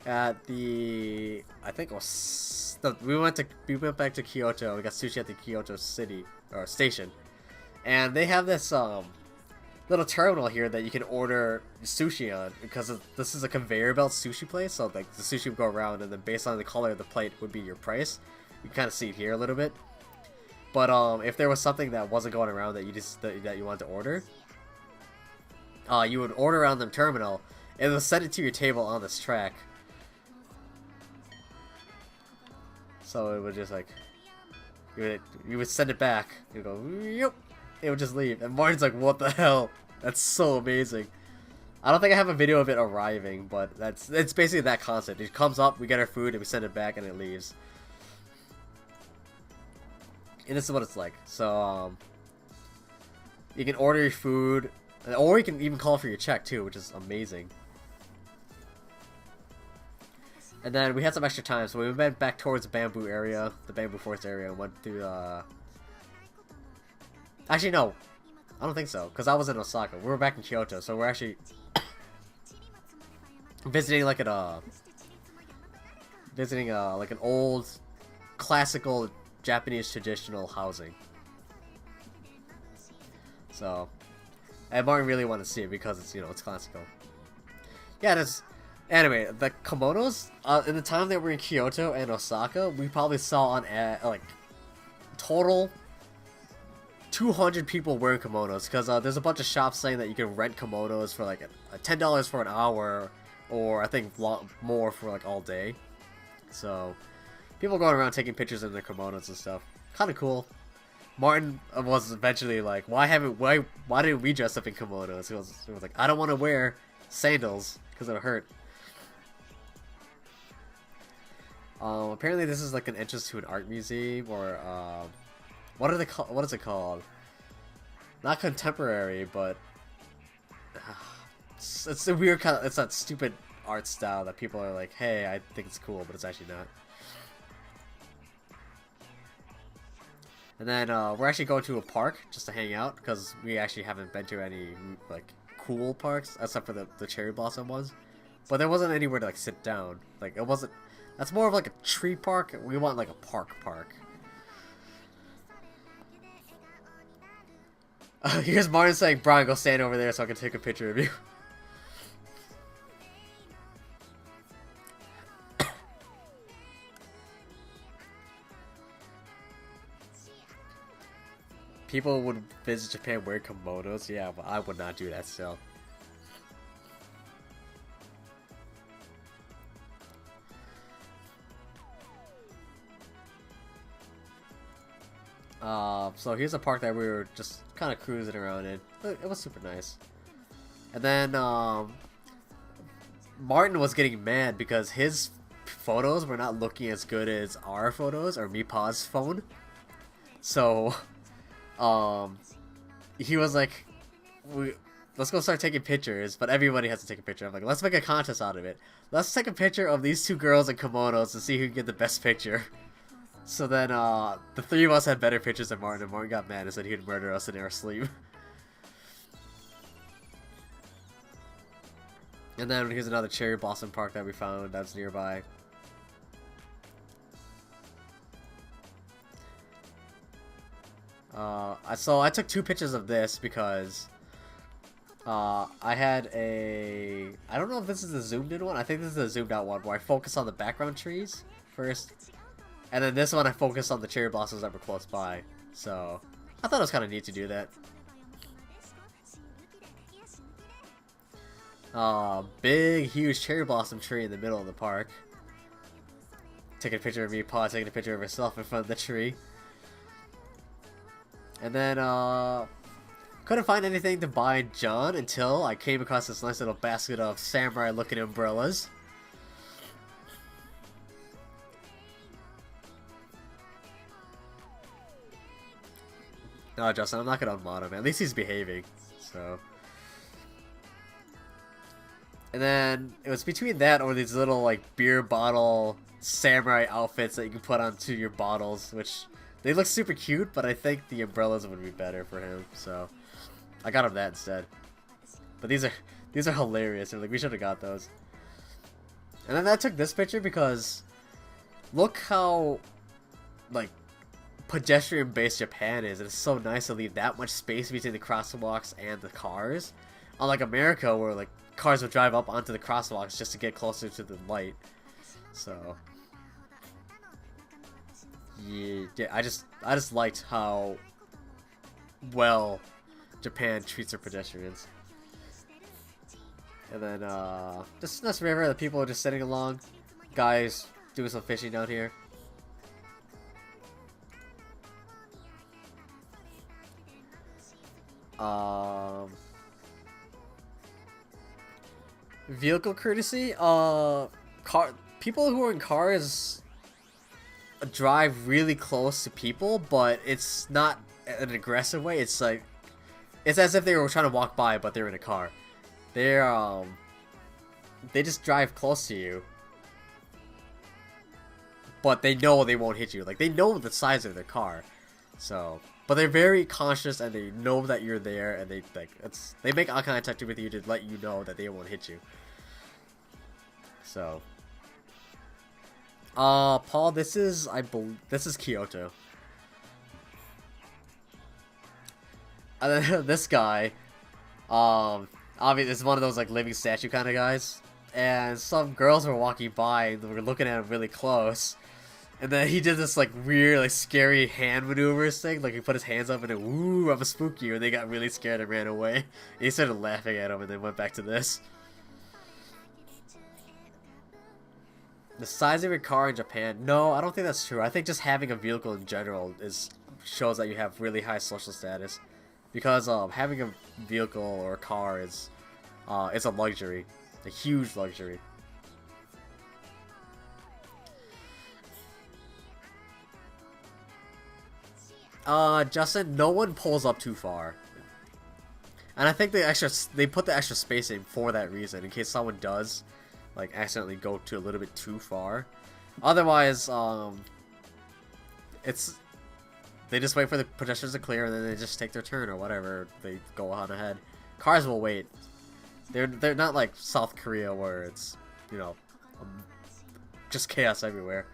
at the, I think it was, we went back to Kyoto. We got sushi at the Kyoto city or station, and they have this little terminal here that you can order sushi on, because this is a conveyor belt sushi place. So like the sushi would go around, and then based on the color of the plate would be your price. You can kind of see it here a little bit. But if there was something that wasn't going around that you wanted to order, you would order on the terminal, and they'll send it to your table on this track. So it would just like, you would send it back. You go, yep. It would just leave, and Martin's like, what the hell? That's so amazing. I don't think I have a video of it arriving, but it's basically that concept. It comes up, we get our food, and we send it back, and it leaves. And this is what it's like. So you can order your food, or you can even call for your check too, which is amazing. And then we had some extra time, so we went back towards the bamboo area, the bamboo forest area, and went through actually, no. I don't think so, because I was in Osaka. We were back in Kyoto, so we're actually visiting like like an old, classical Japanese traditional housing. So, and Martin really wanted to see it because it's, it's classical. Yeah, anyway, the kimonos, in the time that we're in Kyoto and Osaka, we probably saw on like total 200 people wearing kimonos, because there's a bunch of shops saying that you can rent kimonos for like $10 for an hour, or I think more for like all day. So people going around taking pictures in their kimonos and stuff. Kind of cool. Martin was eventually like, why didn't we dress up in kimonos? He was like, I don't want to wear sandals because it'll hurt. Apparently this is like an entrance to an art museum, or what is it called? Not contemporary, but it's a weird kind of, it's that stupid art style that people are like, hey, I think it's cool, but it's actually not. And then we're actually going to a park just to hang out, because we actually haven't been to any like cool parks except for the cherry blossom ones. But there wasn't anywhere to like sit down. Like it wasn't. That's more of like a tree park. We want like a park. Here's Martin saying, Brian, go stand over there so I can take a picture of you. People would visit Japan wearing kimonos. Yeah, but I would not do that still. So here's a park that we were just kind of cruising around in. It was super nice. And then Martin was getting mad because his photos were not looking as good as our photos or Meepaw's phone. So, he was like, let's go start taking pictures, but everybody has to take a picture. I'm like, let's make a contest out of it. Let's take a picture of these two girls in kimonos and see who can get the best picture. So then, the three of us had better pictures than Martin, and Martin got mad and said he'd murder us in our sleep. And then here's another cherry blossom park that we found that's nearby. So I took 2 pictures of this because I had a... I don't know if this is the zoomed in one. I think this is the zoomed out one where I focus on the background trees first. And then this one I focus on the cherry blossoms that were close by. So I thought it was kind of neat to do that. Big, huge cherry blossom tree in the middle of the park. Taking a picture of me, Paw taking a picture of herself in front of the tree. And then, couldn't find anything to buy John until I came across this nice little basket of samurai-looking umbrellas. No, Justin, I'm not gonna unmod him. At least he's behaving, so... And then, it was between that or these little, like, beer bottle samurai outfits that you can put onto your bottles, which, they look super cute, but I think the umbrellas would be better for him, so I got him that instead. But these are hilarious, like, we should have got those. And then I took this picture because, look how, like, pedestrian-based Japan is. It's so nice to leave that much space between the crosswalks and the cars. Unlike America, where, like, cars would drive up onto the crosswalks just to get closer to the light. So yeah, I just liked how well Japan treats their pedestrians. And then just this river, the people are just sitting along, guys doing some fishing down here. Vehicle courtesy, people who are in cars drive really close to people, but it's not an aggressive way. It's like, it's as if they were trying to walk by, but they're in a car. They just drive close to you, but they know they won't hit you. Like, they know the size of their car, so... But they're very conscious and they know that you're there, and they make eye contact with you to let you know that they won't hit you. So, Paul, this is Kyoto. And then this guy, obviously is one of those like living statue kind of guys, and some girls were walking by and were looking at him really close. And then he did this like weird, like scary hand maneuvers thing. Like he put his hands up and then, "Ooh, I'm gonna spook you," and they got really scared and ran away. And he started laughing at him and then went back to this. The size of your car in Japan? No, I don't think that's true. I think just having a vehicle in general shows that you have really high social status, because having a vehicle or a car is it's a luxury, a huge luxury. Justin, no one pulls up too far. And I think they put the extra spacing for that reason, in case someone does, like, accidentally go to a little bit too far. Otherwise, they just wait for the pedestrians to clear, and then they just take their turn or whatever. They go on ahead. Cars will wait. They're not like South Korea where it's, you know, just chaos everywhere.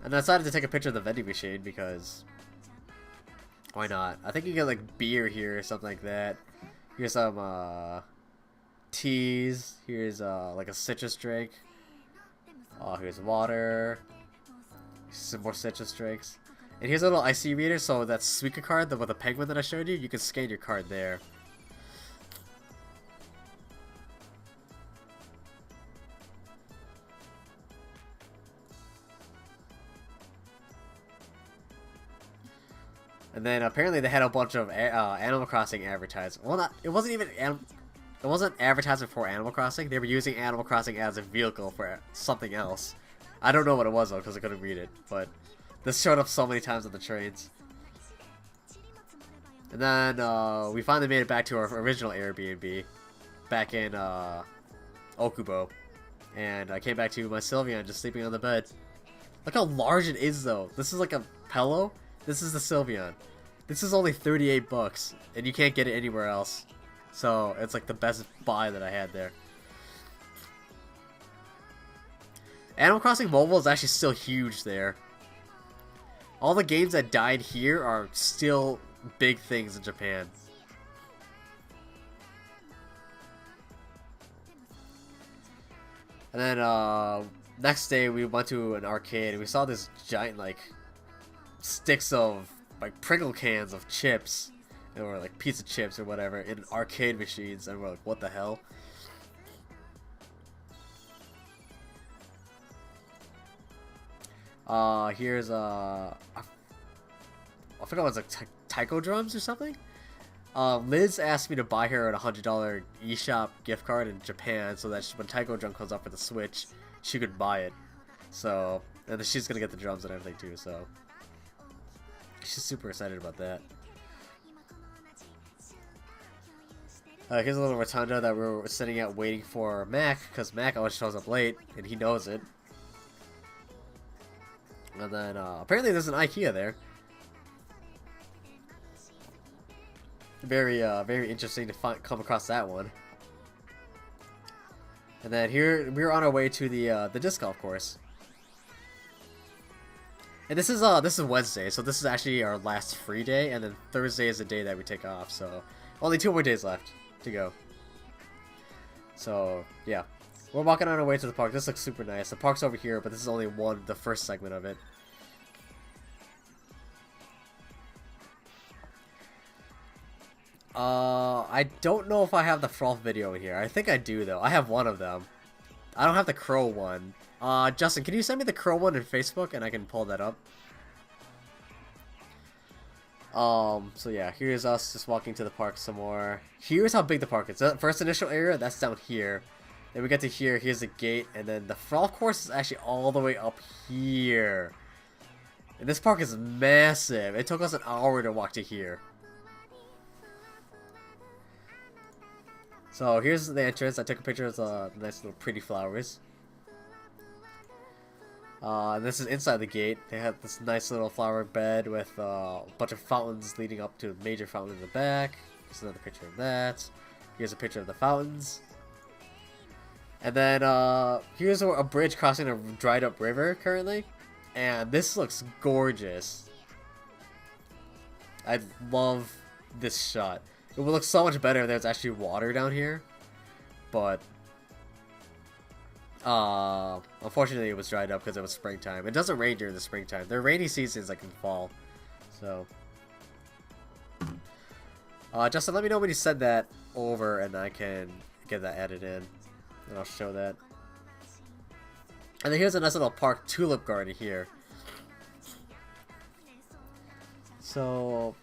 And I decided to take a picture of the vending machine because why not? I think you get like beer here or something like that. Here's some teas. Here's like a citrus drink. Here's water. Some more citrus drinks. And here's a little IC reader, so that Suica card with the penguin that I showed you, you can scan your card there. And then apparently they had a bunch of Animal Crossing advertising. Well, it wasn't even It wasn't advertising for Animal Crossing. They were using Animal Crossing as a vehicle for something else. I don't know what it was though, because I couldn't read it. But this showed up so many times on the trains. And then we finally made it back to our original Airbnb, back in Okubo. And I came back to my Sylveon just sleeping on the bed. Look how large it is though. This is like a pillow. This is the Sylveon. This is only 38 bucks, and you can't get it anywhere else. So it's like the best buy that I had there. Animal Crossing Mobile is actually still huge there. All the games that died here are still big things in Japan. And then next day we went to an arcade and we saw this giant like sticks of like Pringle cans of chips, or like pizza chips or whatever, in arcade machines, and we're like, what the hell? Here's I forgot what it was, like taiko drums or something. Liz asked me to buy her a $100 eShop gift card in Japan, so that when Taiko Drum comes up for the Switch, she could buy it. So, and then she's gonna get the drums and everything too. So, she's super excited about that. Here's a little rotunda that we're sitting at waiting for Mac, because Mac always shows up late, and he knows it. And then apparently there's an IKEA there. Very interesting to come across that one. And then here we're on our way to the disc golf course. And this is Wednesday, so this is actually our last free day, and then Thursday is the day that we take off. So only 2 more days left to go. So yeah, we're walking on our way to the park. This looks super nice. The park's over here, but this is only the first segment of it. I don't know if I have the Froth video in here. I think I do though. I have one of them. I don't have the Crow one. Justin, can you send me the Crow one in Facebook and I can pull that up? So yeah, here's us just walking to the park some more. Here's how big the park is. The first initial area, that's down here. Then we get to here, here's the gate, and then the Froth course is actually all the way up here. And this park is massive. It took us an hour to walk to here. So here's the entrance. I took a picture of the nice little pretty flowers. And this is inside the gate. They have this nice little flower bed with a bunch of fountains leading up to a major fountain in the back. Here's another picture of that. Here's a picture of the fountains. And then here's a bridge crossing a dried up river currently. And this looks gorgeous. I love this shot. It would look so much better if there's actually water down here, but unfortunately it was dried up because it was springtime. It doesn't rain during the springtime. The rainy season is like in fall. So Justin, let me know when you send that over and I can get that added in, and I'll show that. And then here's a nice little park tulip garden here. So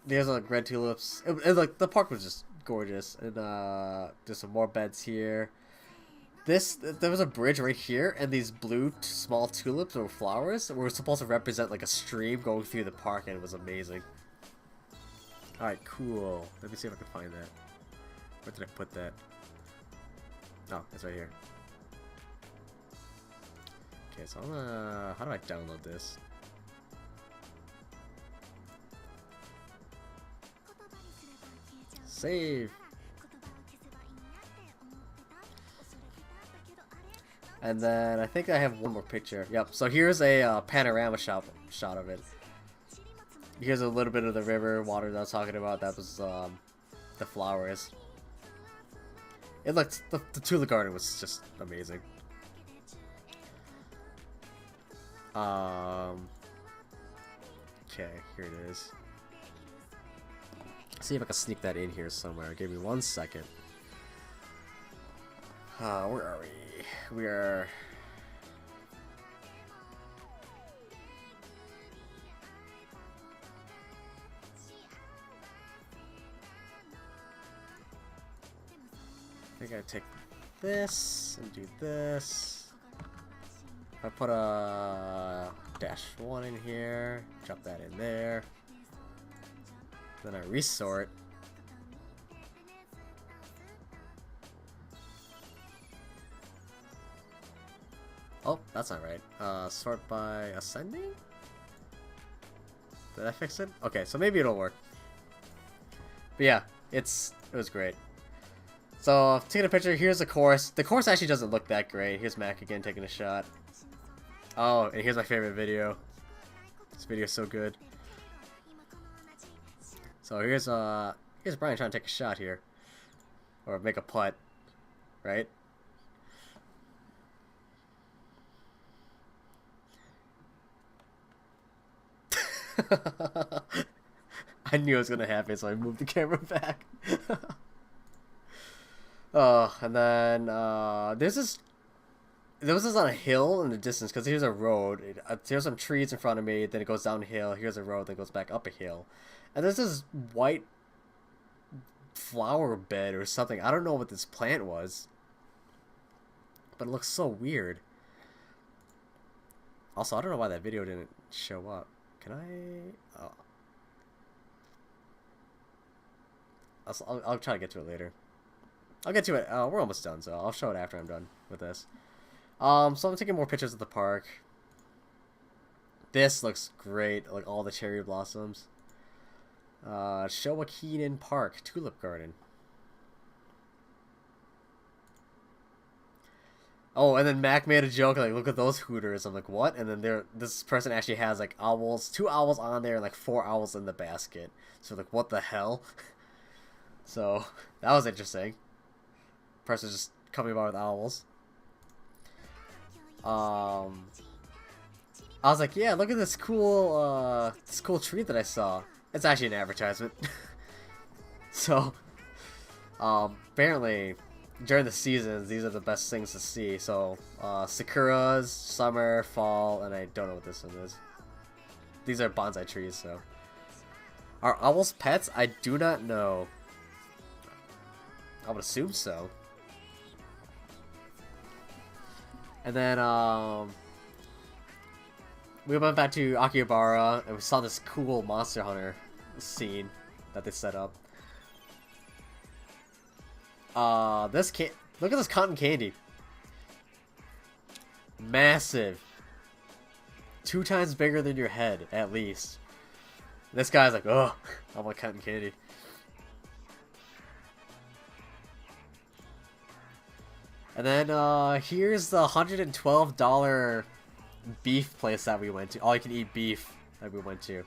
there's like red tulips. Like the park was just gorgeous, and there's some more beds here. There was a bridge right here, and these blue small tulips or flowers were supposed to represent like a stream going through the park, and it was amazing. All right, cool. Let me see if I can find that. Where did I put that? Oh, it's right here. Okay, so how do I download this? Save. And then I think I have one more picture. Yep. So here's a panorama shot of it. Here's a little bit of the river water that I was talking about. That was the flowers. It looked the tulip garden was just amazing. Okay, here it is. See if I can sneak that in here somewhere. Give me 1 second. Where are we? We are... gotta take this and do this. If I put a -1 in here, drop that in there. Then I resort. Oh, that's not right. Sort by ascending? Did I fix it? Okay, so maybe it'll work. But yeah, it was great. So, taking a picture, here's the course. The course actually doesn't look that great. Here's Mac again taking a shot. Oh, and here's my favorite video. This video is so good. So here's Brian trying to take a shot here. Or make a putt. Right? I knew it was gonna happen, so I moved the camera back. And then there was this on a hill in the distance, because here's a road. There's some trees in front of me, then it goes downhill. Here's a road that goes back up a hill, and there's this white flower bed or something. I don't know what this plant was, but it looks so weird. Also, I don't know why that video didn't show up. Can I? Oh. I'll try to get to it later. I'll get to it. We're almost done, so I'll show it after I'm done with this. So I'm taking more pictures of the park. This looks great, like all the cherry blossoms. Shawakinen Park, Tulip Garden. Oh, and then Mac made a joke like, "Look at those hooters." I'm like, "What?" And then this person actually has like owls, 2 owls on there, and like 4 owls in the basket. So like, what the hell? So that was interesting. Person just coming by with owls. I was like, yeah, look at this cool tree that I saw. It's actually an advertisement. So, apparently, during the seasons, these are the best things to see. So, sakuras, summer, fall, and I don't know what this one is. These are bonsai trees, so. Are owls pets? I do not know. I would assume so. And then, we went back to Akihabara, and we saw this cool Monster Hunter scene that they set up. Look at this cotton candy. Massive. 2 times bigger than your head, at least. This guy's like, oh, I want cotton candy. And then, here's the $112 beef place that we went to. All you can eat beef that we went to.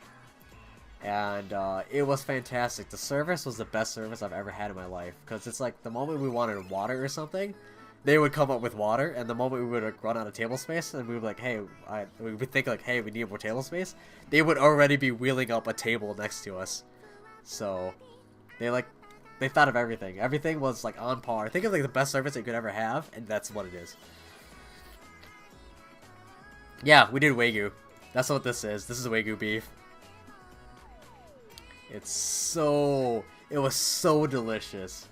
And, it was fantastic. The service was the best service I've ever had in my life. Because it's like, the moment we wanted water or something, they would come up with water. And the moment we would like, run out of table space, and we would be like, hey, we would think like, hey, we need more table space. They would already be wheeling up a table next to us. So, they thought of everything. Everything was like on par. Think of like the best service you could ever have, and that's what it is. Yeah, we did Wagyu. That's what this is. This is Wagyu beef. It was so delicious.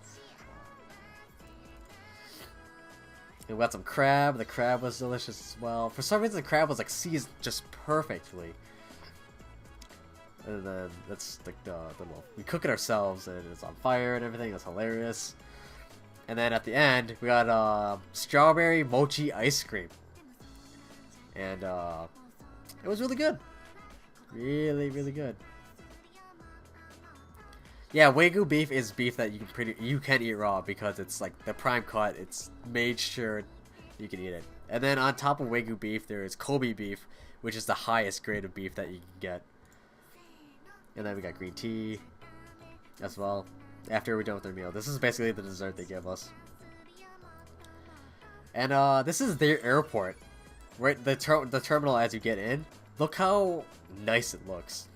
And we got some crab. The crab was delicious as well. For some reason, the crab was like seasoned just perfectly. And then that's like we cook it ourselves, and it's on fire and everything. That's hilarious. And then at the end, we got strawberry mochi ice cream, and it was really good, really, really good. Yeah, Wagyu beef is beef that you can eat raw because it's like the prime cut. It's made sure you can eat it. And then on top of Wagyu beef, there is Kobe beef, which is the highest grade of beef that you can get. And then we got green tea as well after we're done with our meal. This is basically the dessert they give us. And this is their airport. Right, the terminal as you get in. Look how nice it looks.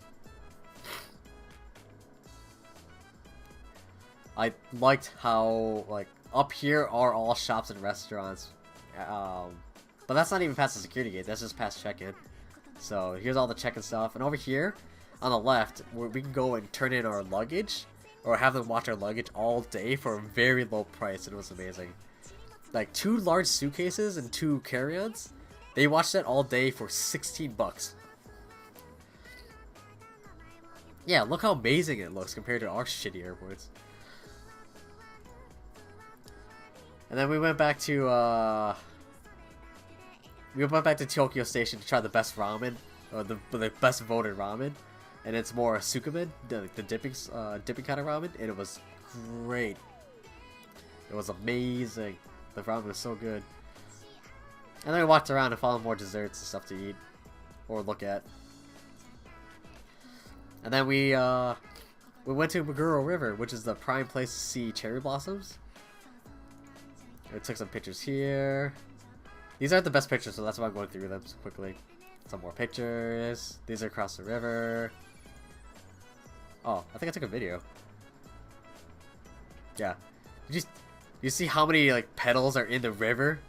I liked how, like, up here are all shops and restaurants. But that's not even past the security gate. That's just past check-in. So here's all the check-in stuff. And over here, on the left, where we can go and turn in our luggage. or have them watch our luggage all day for a very low price. It was amazing. Like 2 large suitcases and 2 carry-ons. They watched that all day for 16 bucks. Yeah, look how amazing it looks compared to our shitty airports. And then we went back to Tokyo Station to try the best ramen, or the best voted ramen, and it's more sukumen, the dipping kind of ramen, and it was great. It was amazing. The ramen was so good. And then we walked around and found more desserts and stuff to eat or look at. And then we went to Meguro River, which is the prime place to see cherry blossoms. I took some pictures here. These aren't the best pictures, so that's why I'm going through them so quickly. Some more pictures. These are across the river. Oh, I think I took a video. Yeah. You see how many like petals are in the river?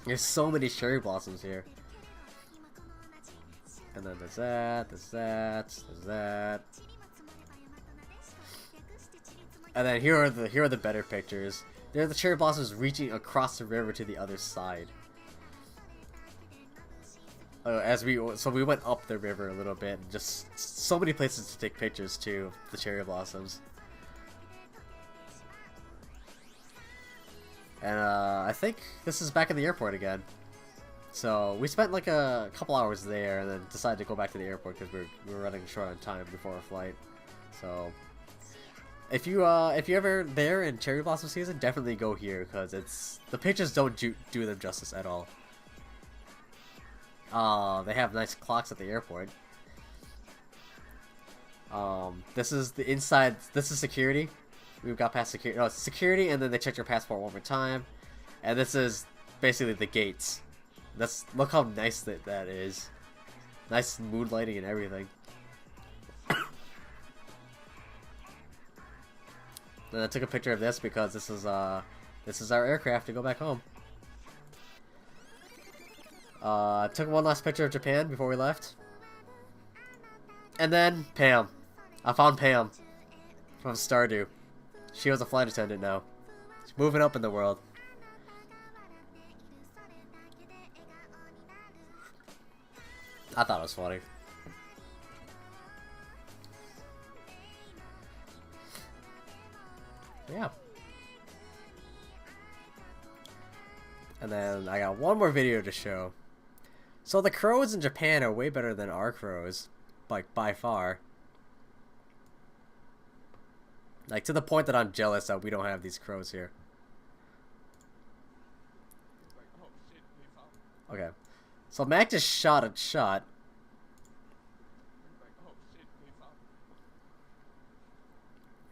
There's so many cherry blossoms here. And then there's that, there's that, there's that. And then here are the better pictures. There are the cherry blossoms reaching across the river to the other side. So we went up the river a little bit, and just so many places to take pictures too of the cherry blossoms. And I think this is back at the airport again. So we spent like a couple hours there, and then decided to go back to the airport because we were running short on time before our flight. So if you ever there in cherry blossom season, definitely go here because the pictures don't do them justice at all. They have nice clocks at the airport. This is the inside. This is security. We've got past security. No, it's security, and then they check your passport one more time. And this is basically the gates. Look how nice that is. Nice moonlighting and everything. Then I took a picture of this because this is our aircraft to go back home. Took one last picture of Japan before we left. And then Pam. I found Pam from Stardew. She was a flight attendant now. She's moving up in the world. I thought it was funny. Yeah. And then I got one more video to show. So the crows in Japan are way better than our crows. Like, by far. Like, to the point that I'm jealous that we don't have these crows here. Okay. So Mac just shot a shot.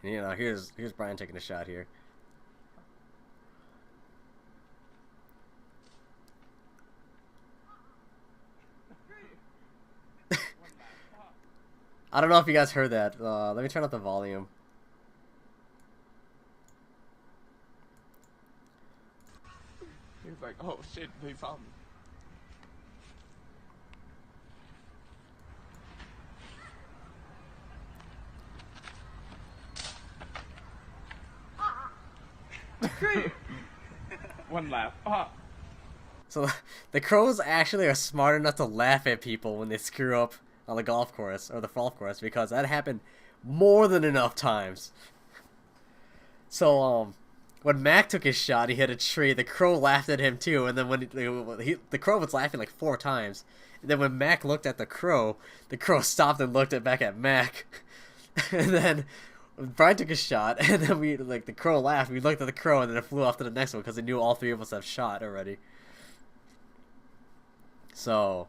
And, you know, here's Brian taking a shot here. I don't know if you guys heard that. Let me turn up the volume. He's like, oh shit, they found me. One laugh. So the crows actually are smart enough to laugh at people when they screw up on the golf course or the golf course, because that happened more than enough times. So when Mac took his shot, he hit a tree. The crow laughed at him too, and then when the crow was laughing like 4 times. And then when Mac looked at the crow stopped and looked back at Mac. And then Brian took a shot, and then the crow laughed. We looked at the crow, and then it flew off to the next one because it knew all 3 of us have shot already. So,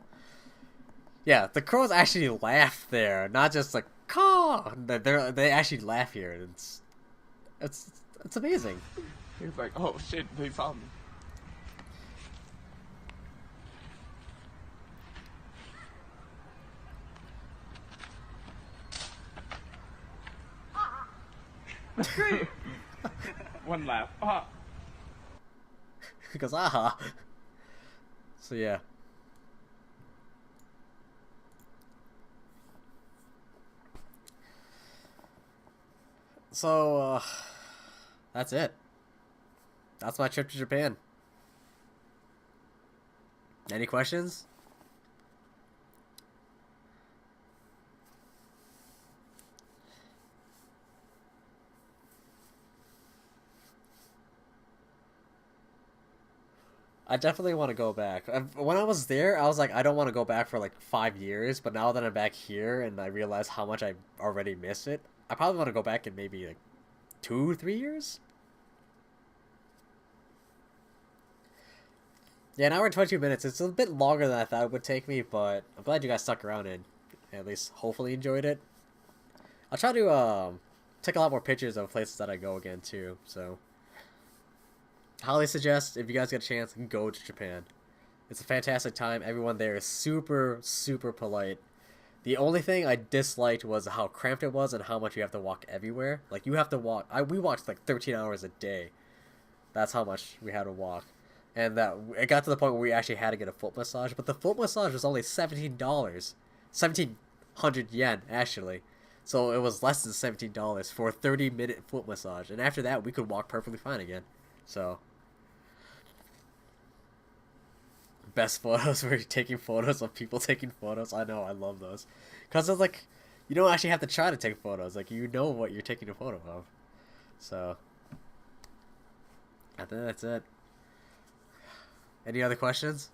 yeah, the crows actually laugh there, not just like caw. They actually laugh here, and it's amazing. He's like, oh shit, they found me. One laugh. He goes, aha. So yeah. So, that's it. That's my trip to Japan. Any questions? I definitely want to go back. When I was there, I was like, I don't want to go back for like 5 years, but now that I'm back here and I realize how much I already miss it, I probably want to go back in maybe like 2, 3 years. Yeah, an hour and 22 minutes. It's a bit longer than I thought it would take me, but I'm glad you guys stuck around and at least hopefully enjoyed it. I'll try to take a lot more pictures of places that I go again too. So, highly suggest if you guys get a chance, go to Japan. It's a fantastic time. Everyone there is super, super polite. The only thing I disliked was how cramped it was and how much you have to walk everywhere. Like you have to walk. We walked like 13 hours a day. That's how much we had to walk. And that it got to the point where we actually had to get a foot massage, but the foot massage was only $17, 1,700 yen actually. So it was less than $17 for a 30-minute foot massage, and after that we could walk perfectly fine again. So best photos were taking photos of people taking photos. I know, I love those, cause it's like you don't actually have to try to take photos. Like you know what you're taking a photo of. So I think that's it. Any other questions?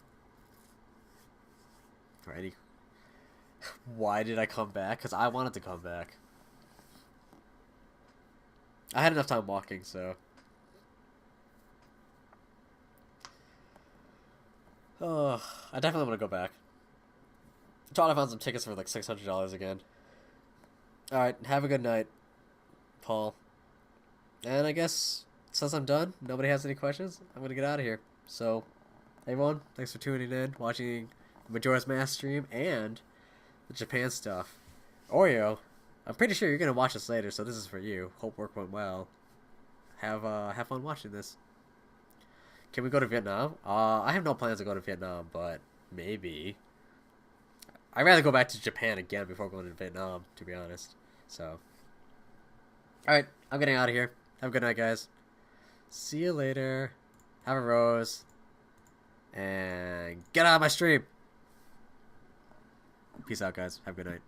Or any? Why did I come back? Because I wanted to come back. I had enough time walking, so. Oh, I definitely want to go back. I'm trying to find some tickets for like $600 again. Alright, have a good night, Paul. And I guess, since I'm done, nobody has any questions, I'm going to get out of here. So, everyone, thanks for tuning in, watching Majora's Mask stream, and the Japan stuff. Oreo, I'm pretty sure you're gonna watch this later, so this is for you. Hope work went well. Have fun watching this. Can we go to Vietnam? I have no plans to go to Vietnam, but maybe. I'd rather go back to Japan again before going to Vietnam, to be honest. So, alright, I'm getting out of here. Have a good night, guys. See you later. Have a rose. And get out of my stream. Peace out, guys. Have a good night.